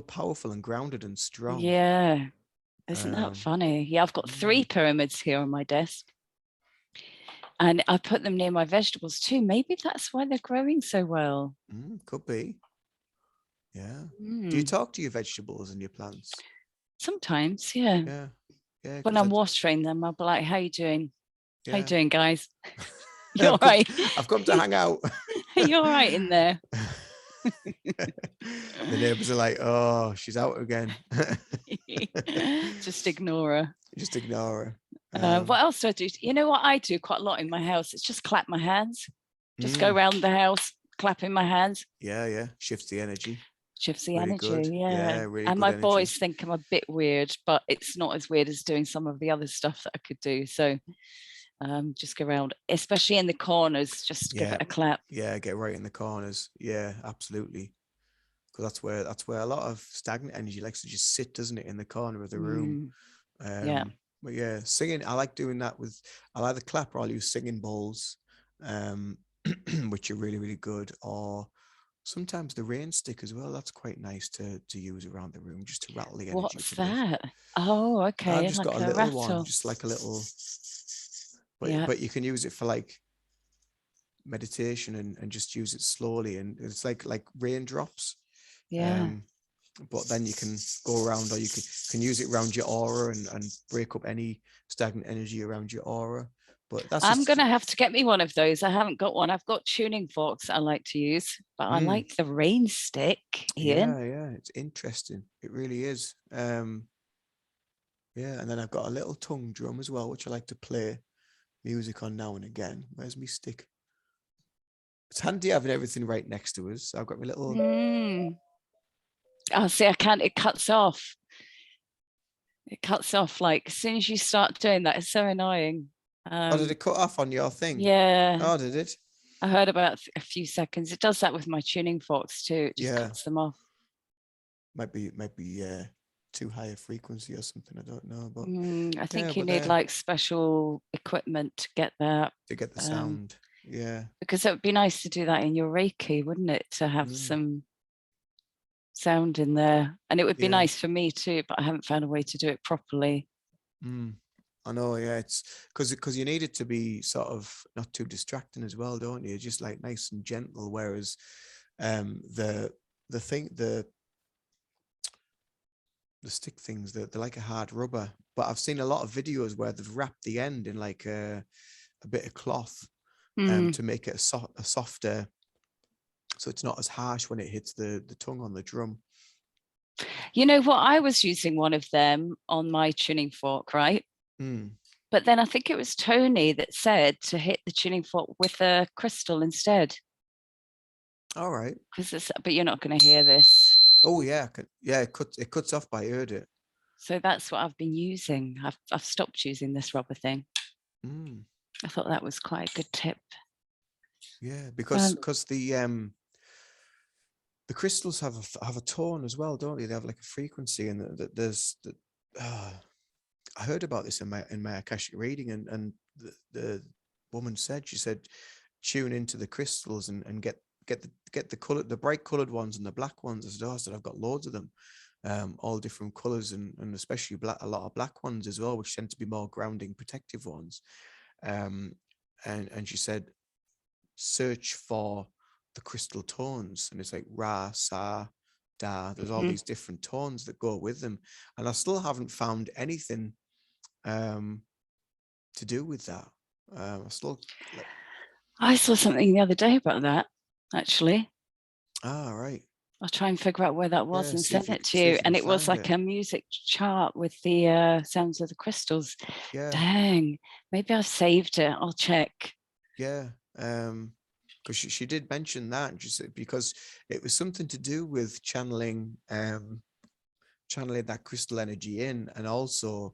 powerful and grounded and strong. Yeah. Isn't that funny? Yeah, I've got 3 pyramids here on my desk. And I put them near my vegetables too. Maybe that's why they're growing so well. Could be. Yeah. Do you talk to your vegetables and your plants? Sometimes, yeah. Yeah. When I'm watering them, I'll be like, how you doing? Yeah. How you doing, guys? You're right. I've come to hang out. You're right in there. The neighbors are like, oh, she's out again. Just ignore her. Just ignore her. What else do I do? You know what I do quite a lot in my house? It's just clap my hands. Just go around the house, clapping my hands. Yeah. Shifts the energy. Shifts the really energy, good. yeah. Really and good my energy. boys think I'm a bit weird, but it's not as weird as doing some of the other stuff that I could do. So just go around, especially in the corners, just give it a clap. Yeah, get right in the corners. Yeah, absolutely. Because that's where a lot of stagnant energy likes to just sit, doesn't it, in the corner of the room. Yeah. But yeah, singing, I like doing that I'll either clap or I'll use singing bowls, which are really, really good. Or sometimes the rain stick as well. That's quite nice to use around the room, just to rattle the energy. What's that? Oh, okay. I've just like got a little rattle one, just like a little. But you can use it for like meditation and just use it slowly, and it's like raindrops. Yeah. But then you can go around, or you can use it around your aura and break up any stagnant energy around your aura. But I'm gonna have to get me one of those. I haven't got one. I've got tuning forks I like to use, but I like the rain stick, Ian. Yeah, it's interesting. It really is. Yeah, and then I've got a little tongue drum as well, which I like to play music on now and again. Where's my stick? It's handy having everything right next to us. I've got my little. Oh, see, I can't. It cuts off. It cuts off like as soon as you start doing that. It's so annoying. Did it cut off on your thing? Yeah. Oh, did it? I heard about a few seconds. It does that with my tuning forks too. It just cuts them off. Might be too high a frequency or something. I don't know, but I think you need like special equipment to get that. To get the sound. Yeah. Because it would be nice to do that in your Reiki, wouldn't it? To have some sound in there, and it would be Yeah. nice for me too, but I haven't found a way to do it properly. I know, yeah, it's because you need it to be sort of not too distracting as well, don't you? Just like nice and gentle. Whereas the thing the stick things, they're like a hard rubber. But I've seen a lot of videos where they've wrapped the end in like a bit of cloth to make it a softer, so it's not as harsh when it hits the tongue on the drum. You know what? I was using one of them on my tuning fork, right? But then I think it was Tony that said to hit the tuning fork with a crystal instead. All right. But you're not going to hear this. Oh yeah, yeah. It cuts off, but I heard it. So that's what I've been using. I've stopped using this rubber thing. I thought that was quite a good tip. Yeah, because the crystals have a tone as well, don't they? They have like a frequency, and there's I heard about this in my Akashic reading, and the woman said, she said, tune into the crystals and get the color, the bright colored ones and the black ones. I said, I've got loads of them, all different colors, and especially a lot of black ones as well, which tend to be more grounding, protective ones. And she said, search for the crystal tones, and it's like Ra, Sa, Da. There's all these different tones that go with them, and I still haven't found anything to do with that. I saw something the other day about that, actually. Right. I'll try and figure out where that was and send it to you. And it was like a music chart with the sounds of the crystals. Yeah. Dang, maybe I've saved it. I'll check. Yeah. Because she did mention that, and she said, because it was something to do with channeling that crystal energy in, and also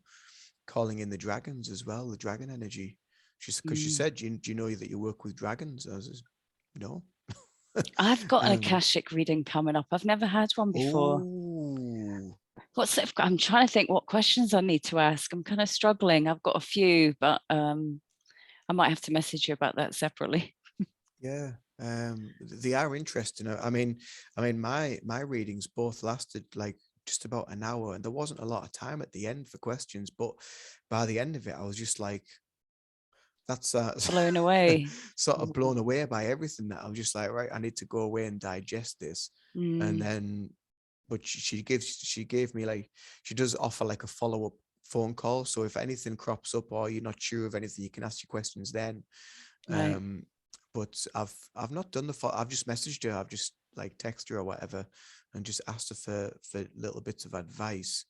calling in the dragons as well, the dragon energy. Because she said, do you know that you work with dragons? I was no. I've got an Akashic reading coming up. I've never had one before. I'm trying to think what questions I need to ask. I'm kind of struggling. I've got a few, but I might have to message you about that separately. Yeah, they are interesting. I mean, my readings both lasted like just about an hour, and there wasn't a lot of time at the end for questions. But by the end of it, I was just like, that's blown away, sort of blown away by everything. That I was just like, right, I need to go away and digest this, and then. But she gave me, like, she does offer like a follow-up phone call. So if anything crops up or you're not sure of anything, you can ask your questions then. Right. But I've not done I've just messaged her. I've just like texted her or whatever, and just asked her for little bits of advice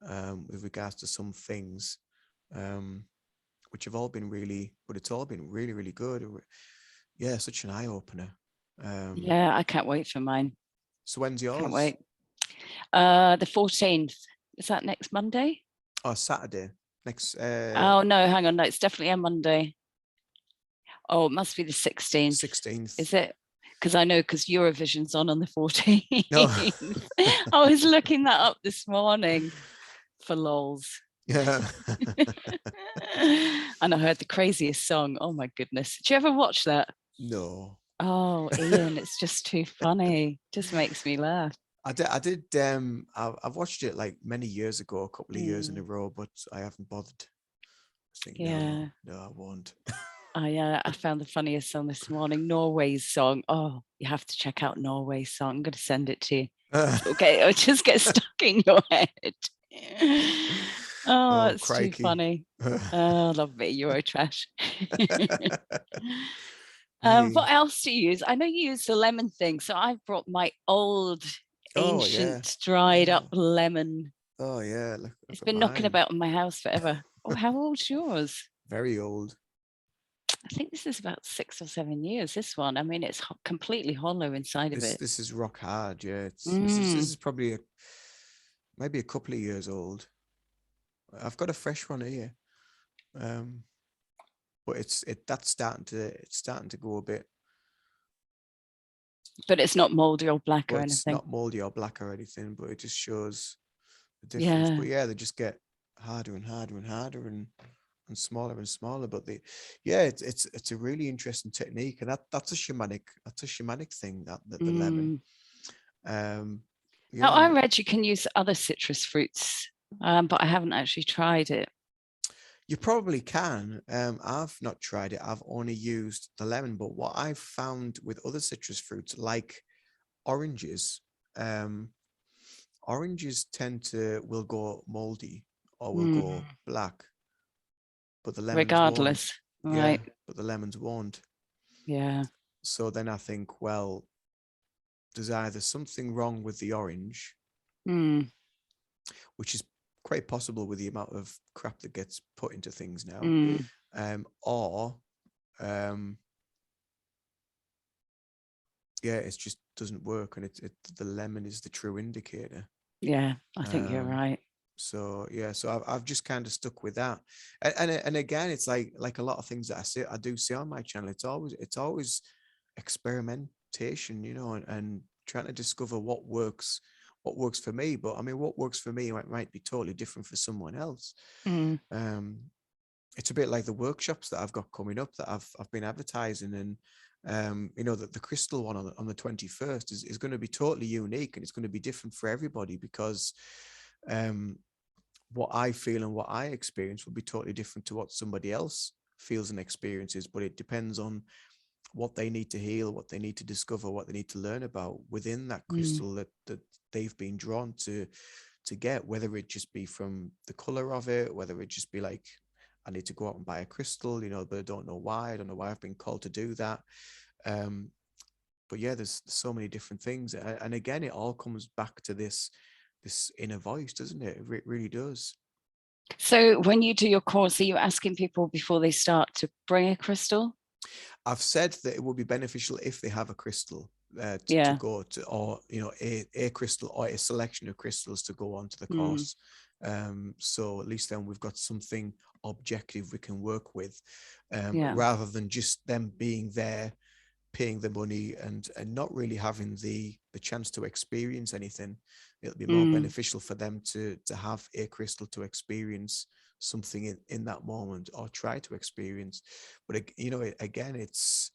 with regards to some things, which have all been it's all been really, really good. Yeah, such an eye opener. Yeah, I can't wait for mine. So when's yours? Can't wait. The 14th. Is that next Monday? Oh, Saturday. Next. Oh no, hang on. No, it's definitely a Monday. Oh, it must be the 16th. 16th. Is it? Because I know, because Eurovision's on the 14th. No. I was looking that up this morning for lols. Yeah. And I heard the craziest song. Oh my goodness. Did you ever watch that? No. Oh, Ian, it's just too funny. Just makes me laugh. I did. I've watched it like many years ago, a couple of years in a row, but I haven't bothered. I think, no, I won't. I found the funniest song this morning, Norway's song. Oh, you have to check out Norway's song. I'm going to send it to you. Okay, it'll just get stuck in your head. Oh, it's crikey. Too funny. Oh, I love a bit of Euro trash. What else do you use? I know you use the lemon thing. So I've brought my old ancient dried up lemon. Oh yeah, it's been knocking about in my house forever. Oh, how old's yours? Very old. I think this is about 6 or 7 years. This one, I mean, it's completely hollow inside of it. This is rock hard. Yeah, this is probably maybe a couple of years old. I've got a fresh one here, but it's starting to go a bit. But it's not moldy or black or anything. It's not moldy or black or anything, but it just shows the difference. Yeah. But yeah, they just get harder and harder and harder and smaller and smaller. But it's a really interesting technique, and that's a shamanic thing, that the lemon. Now, I yeah. read you can use other citrus fruits, but I haven't actually tried it. You probably can. I've not tried it. I've only used the lemon. But what I've found with other citrus fruits, like oranges, um, oranges will go moldy or will go Mm, black, but the lemons won't. regardless, Yeah, right? but the lemons won't. Yeah. So then I think, well, there's either something wrong with the orange, Mm, which is quite possible with the amount of crap that gets put into things now, mm, or yeah, it just doesn't work, and the lemon is the true indicator. yeah, I think you're Um, right. so yeah, so I've just kind of stuck with that, and again, it's like a lot of things that I do see on my channel. It's always experimentation, and trying to discover what works for me. But I mean, what works for me might be totally different for someone else. Mm, Um, it's a bit like the workshops that I've got coming up that I've been advertising, and the crystal one on the 21st is going to be totally unique, and it's going to be different for everybody, because um what I feel and what I experience will be totally different to what somebody else feels and experiences, but it depends on what they need to heal, what they need to discover, what they need to learn about within that mm, crystal that they've been drawn to get, whether it just be from the color of it, whether it just be like, I need to go out and buy a crystal, but I don't know why. I don't know why I've been called to do that. Um, but yeah, there's so many different things, and again, it all comes back to this inner voice, doesn't it? It really does. so when you do your course, are you asking people before they start to bring a crystal? I've said that it would be beneficial if they have a crystal to Yeah. go to, or a crystal or a selection of crystals to go onto the Mm, course. So at least then we've got something objective we can work with, yeah. rather than just them being there, paying the money and not really having the chance to experience anything. It'll be more Mm, beneficial for them to have a crystal to experience something in that moment, or try to experience. But again, it's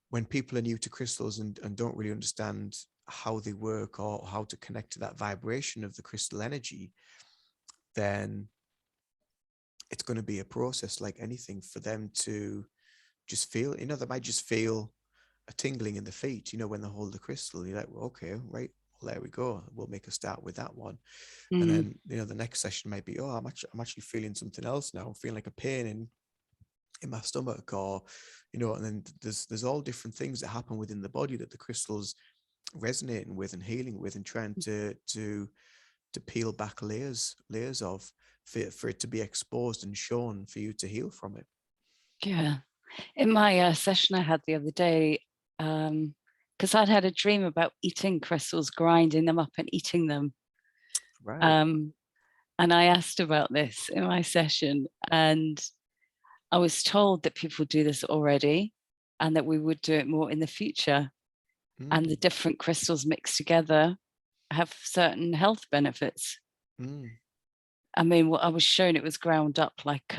when people are new to crystals and don't really understand how they work or how to connect to that vibration of the crystal energy, then it's going to be a process like anything for them to just feel. They might just feel a tingling in the feet, when they hold the crystal. You're like, well, okay, right, well, there we go. We'll make a start with that one. And mm, then, the next session might be, oh, I'm actually feeling something else now. I'm feeling like a pain in my stomach, or, and then there's all different things that happen within the body that the crystal's resonating with and healing with, and trying to peel back layers of, for it to be exposed and shown for you to heal from it. yeah. In my session I had the other day, because I'd had a dream about eating crystals, grinding them up and eating them. Right. Um, and I asked about this in my session, and I was told that people do this already and that we would do it more in the future. And the Mm, different crystals mixed together have certain health benefits. mm, I mean, what I was shown, it was ground up like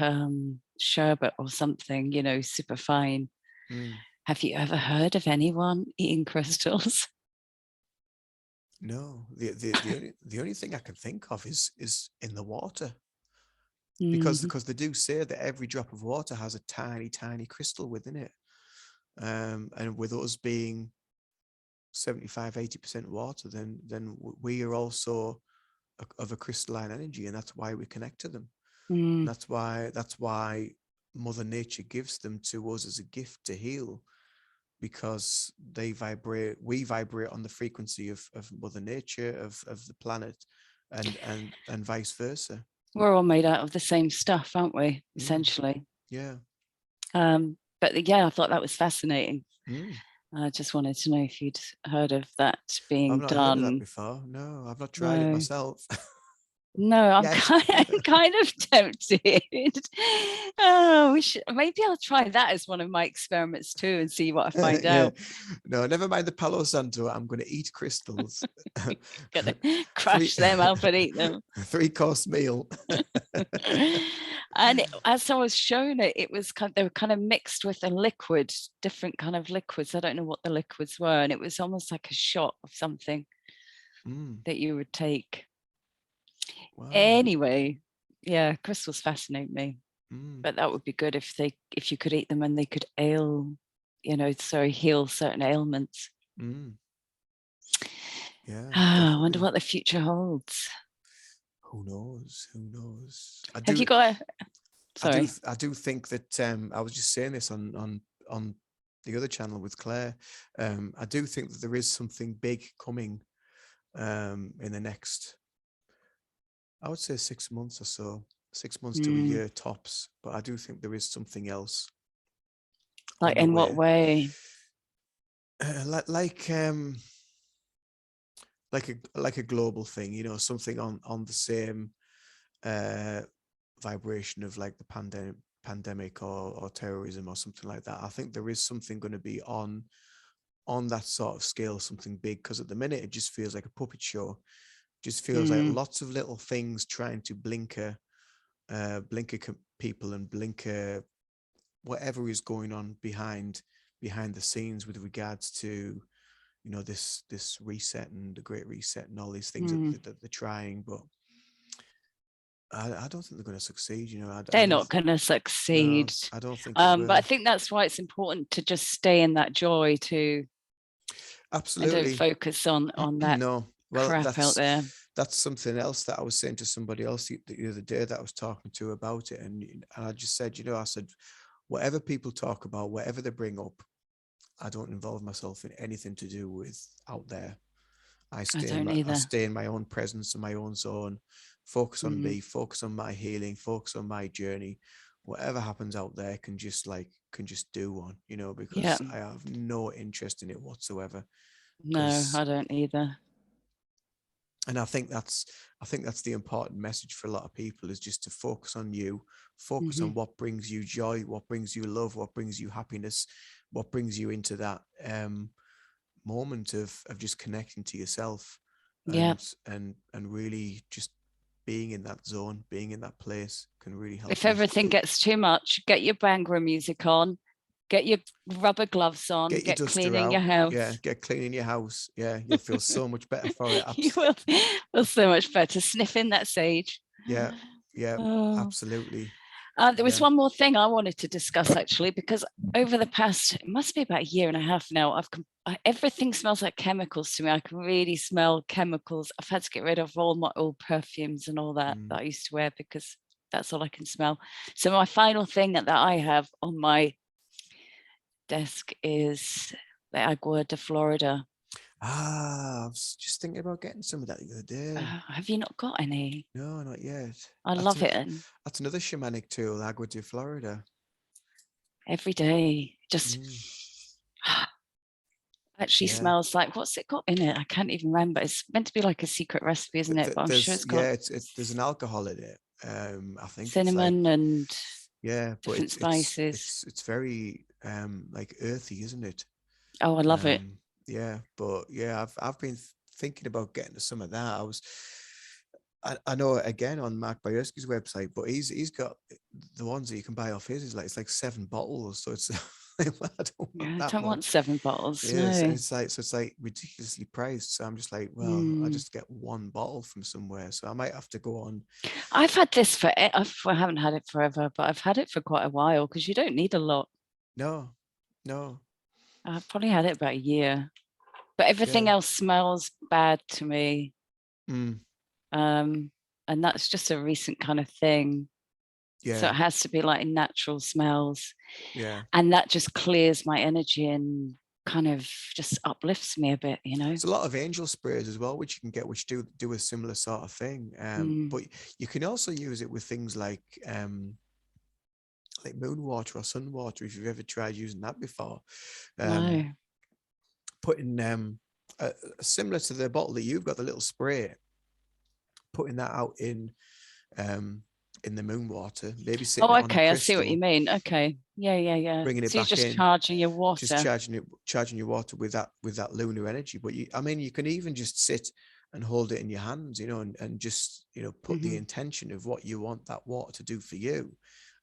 sherbet or something, super fine. mm. Have you ever heard of anyone eating crystals? No, the only thing I can think of is in the water, because Mm, because they do say that every drop of water has a tiny tiny crystal within it, and with us being 75-80% water, then we are also of a crystalline energy, and that's why we connect to them. And mm, that's why Mother Nature gives them to us as a gift to heal, because we vibrate on the frequency of Mother Nature, of the planet, and vice versa. we're all made out of the same stuff, aren't we? Mm, Essentially. yeah. But yeah, I thought that was fascinating. Mm. I just wanted to know if you'd heard of that I've being not heard of that done. before. No, I've not tried it No. myself No, I'm yet. kind of tempted. Oh, maybe I'll try that as one of my experiments too and see what I find Yeah. out. No, never mind the Palo Santo. I'm going to eat crystals. Gonna three crush them up and eat them. three-course meal. And as I was shown it, they were kind of mixed with a liquid, different kind of liquids. I don't know what the liquids were, and it was almost like a shot of something. that you would take. Wow. Anyway, yeah, crystals fascinate me. Mm. But that would be good if you could eat them and they could heal certain ailments. Yeah, I wonder definitely. what the future holds. Who knows? Who knows? Have you got sorry. I do think that I was just saying this on the other channel with Claire. I do think that there is something big coming in the next, I would say 6 months or so, 6 months to a year tops. But I do think there is something else Like on the in what way. way? Like like a global thing, you know, something on the same vibration of like the pandemic or terrorism or something like that. I think there is something going to be on that sort of scale, something big, because at the minute it just feels like a puppet show. Just feels like lots of little things trying to blinker people and blinker whatever is going on behind the scenes with regards to, you know, this reset and the great reset and all these things that they're trying. But I don't think they're going to succeed. You know, I They're don't. not going to No, succeed. I don't think it But I will. think that's why it's important to just stay in that joy too, and don't Absolutely. focus on that No. Well, crap out there. that's something else that I was saying to somebody else the other day that I was talking to about it, and I just said, you know, I said, whatever people talk about, whatever they bring up, I don't involve myself in anything to do with out there. I don't I either. stay in my own presence and my own zone, focus on me, focus on my healing, focus on my journey. Whatever happens out there can just do one, you know, Yeah. because I have no interest in it whatsoever. No, Because I don't either. and I think that's the important message for a lot of people, is just to focus on you, focus on what brings you joy, what brings you love, what brings you happiness, what brings you into that moment of just connecting to yourself, Yeah. and really just being in that zone, being in that place can really help If you. everything gets too much, get your Bhangra music on, get your rubber gloves on, Get your get duster cleaning your out. Yeah, house. get cleaning your house. Yeah, you'll feel so much better for it. You will feel so much better. Sniff in that sage. Yeah, yeah, Oh. absolutely. There was Yeah. one more thing I wanted to discuss actually, because over the past, it must be about a year and a half now, everything smells like chemicals to me. I can really smell chemicals. I've had to get rid of all my old perfumes and all that I used to wear, because that's all I can smell. So my final thing that I have on my desk is the Agua de Florida. I was just thinking about getting some of that the other day. Have you not got any? No, not yet. I love it. And That's another shamanic tool, Agua de Florida. every day, just Mm, actually yeah. smells like, what's it got in it? I can't even remember. It's meant to be like a secret recipe, isn't it? But I'm sure it's got There's an alcohol in it. I think it's like, cinnamon and yeah, but different spices. it's very like earthy, isn't it? Oh, I love it. Yeah, but yeah, I've been thinking about getting some of that. I know again on Mark Bayersky's website, but he's got the ones that you can buy off his is like, it's like 7 bottles, so it's I don't Yeah, want I that don't want much. 7 bottles. Yes, No. it's like ridiculously priced. So I'm just like, well, I just get one bottle from somewhere, so I might have to go on. I've had this I haven't had it forever, but I've had it for quite a while, because you don't need a lot. No, no, I've probably had it about a year, but everything yeah, else smells bad to me. mm, And that's just a recent kind of thing. So yeah, it has to be like natural smells. yeah. And that just clears my energy and kind of just uplifts me a bit, you know. There's a lot of angel sprays as well, which you can get, which do a similar sort of thing. But you can also use it with things like moon water or sun water, if you've ever tried using that before. No. Putting similar to the bottle that you've got, the little spray, putting that out in the moon water, maybe sitting Oh, it on a okay. I see what you crystal, mean. Okay. Yeah. bringing it So you're back just in, charging your just water. charging your water with that lunar energy. But I mean, you can even just sit and hold it in your hands, you know, and just, you know, put the intention of what you want that water to do for you.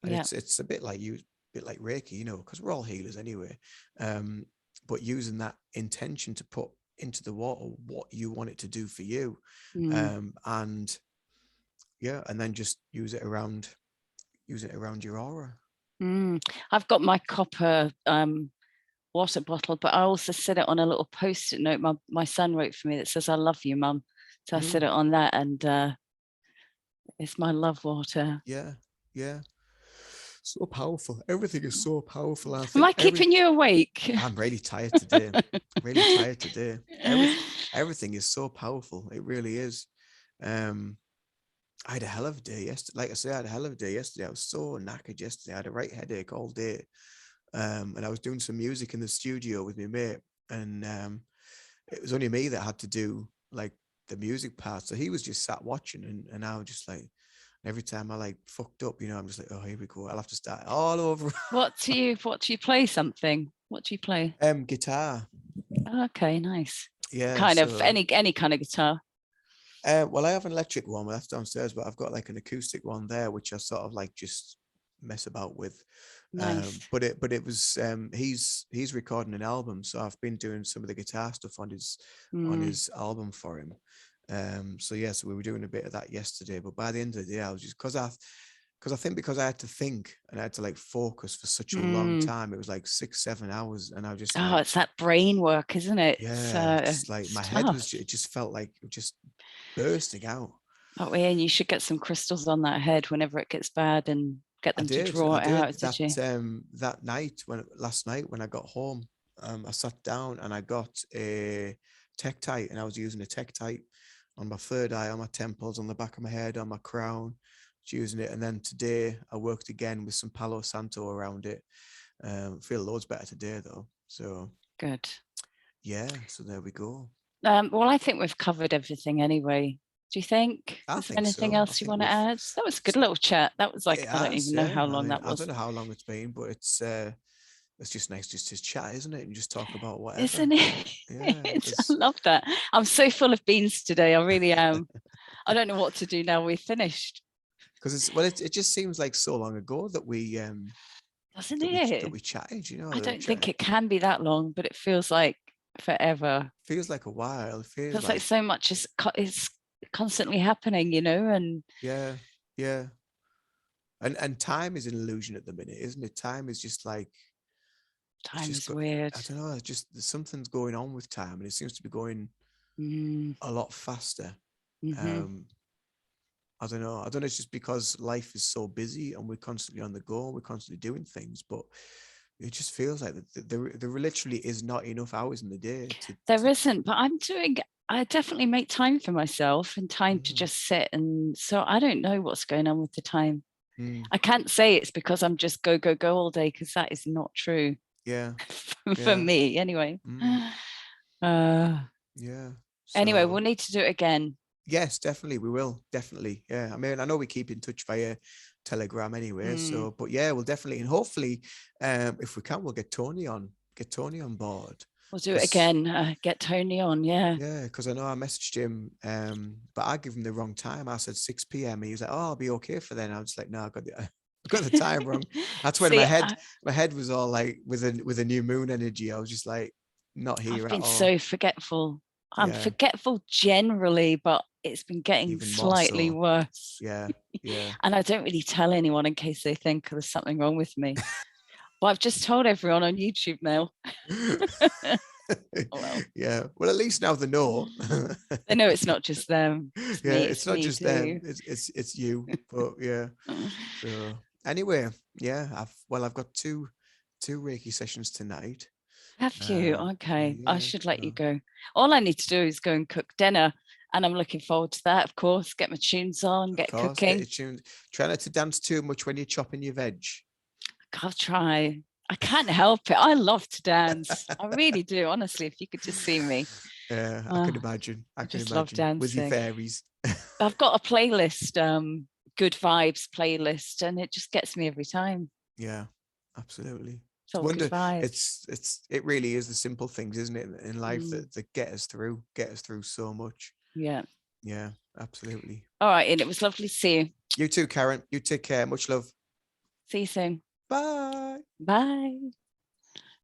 And Yeah. it's a bit like Reiki, you know, because we're all healers anyway. But using that intention to put into the water what you want it to do for you. And yeah, and then just use it around your aura. I've got my copper water bottle, but I also set it on a little post-it note my son wrote for me that says, "I love you, Mum." So I set it on that, and it's my love water. Yeah, so powerful. Everything is so powerful. I Am think I keeping you awake? I'm really tired today. Really tired today. Everything is so powerful. It really is. I had a hell of a day yesterday. Like I said, I had a hell of a day yesterday. I was so knackered yesterday. I had a right headache all day. And I was doing some music in the studio with my mate. And it was only me that had to do like the music part. So he was just sat watching, and I was just like, every time I like fucked up, I'm just like, oh, here we go. I'll have to start all over. What do you play something? What do you play? Guitar. Okay, nice. Yeah. Kind of any kind of guitar. Well, I have an electric one that's downstairs, but I've got like an acoustic one there, which I sort of like just mess about with. Nice. But it was he's recording an album, so I've been doing some of the guitar stuff on his album for him. So yeah, so we were doing a bit of that yesterday, but by the end of the day, I was just because I had to think and I had to like focus for such a long time. It was like 6-7 hours, and I was just like, it's that brain work, isn't it? yeah, just like my head was, it just felt like just bursting out. Oh yeah, and you should get some crystals on that head whenever it gets bad and get them to draw it out. Did you? That night last night when I got home, I sat down and I got a Tektite, and I was using a Tektite on my third eye, on my temples, on the back of my head, on my crown, using it. And then today I worked again with some Palo Santo around it. Feel loads better today though. So good. Yeah, so there we go. Well, I think we've covered everything anyway. Do you think? Is there anything else you want to add? That was a good little chat. That was like, I don't even know how long that was. I don't know how long it's been, but it's just nice just to chat, isn't it? And just talk about whatever. Isn't it? Yeah, I love that. I'm so full of beans today. I really am. I don't know what to do now we've finished. Because it just seems like so long ago that we doesn't it? That we chatted, I don't think it can be that long, but it feels like forever. Feels like a while. It feels like so much is constantly happening, and yeah. And time is an illusion at the minute, isn't it? Time is just like time is weird. I don't know. It's just something's going on with time, and it seems to be going a lot faster. I don't know. It's just because life is so busy and we're constantly on the go. We're constantly doing things, but it just feels like there literally is not enough hours in the day. There isn't, but I definitely make time for myself and time to just sit. And so I don't know what's going on with the time. I can't say it's because I'm just go all day, because that is not true. Yeah. For me, anyway. Yeah. Anyway, we'll need to do it again. Yes, definitely. We will. Definitely. Yeah. I mean, I know we keep in touch via Telegram anyway. So, but yeah, we'll definitely, and hopefully, if we can, we'll get Tony on board. We'll do it again. Get Tony on. Yeah. Yeah. Because I know I messaged him, but I gave him the wrong time. I said 6 p.m. He was like, "Oh, I'll be okay for then." I was like, "No, I got the time wrong." That's when my head was all like with a new moon energy. I was just like, not here at all. I've been so forgetful. I'm forgetful generally, but it's been getting slightly worse. Yeah. And I don't really tell anyone in case they think there's something wrong with me. But I've just told everyone on YouTube now. Yeah. Well, at least now they know. They know it's not just them. It's not just them. It's you. But yeah. So anyway, yeah. I've got two Reiki sessions tonight. Have you? Okay. I should let you go. All I need to do is go and cook dinner. And I'm looking forward to that, of course. Get my tunes on, get cooking. Try not to dance too much when you're chopping your veg. I'll try. I can't help it. I love to dance. I really do. Honestly, if you could just see me. Yeah, I can imagine. I can imagine. Love dancing. With your fairies. I've got a playlist, good vibes playlist, and it just gets me every time. Yeah, absolutely. It really is the simple things, isn't it, in life that get us through so much. Yeah, absolutely. All right, and it was lovely to see you. You too, Karen. You take care. Much love. See you soon. Bye. Bye.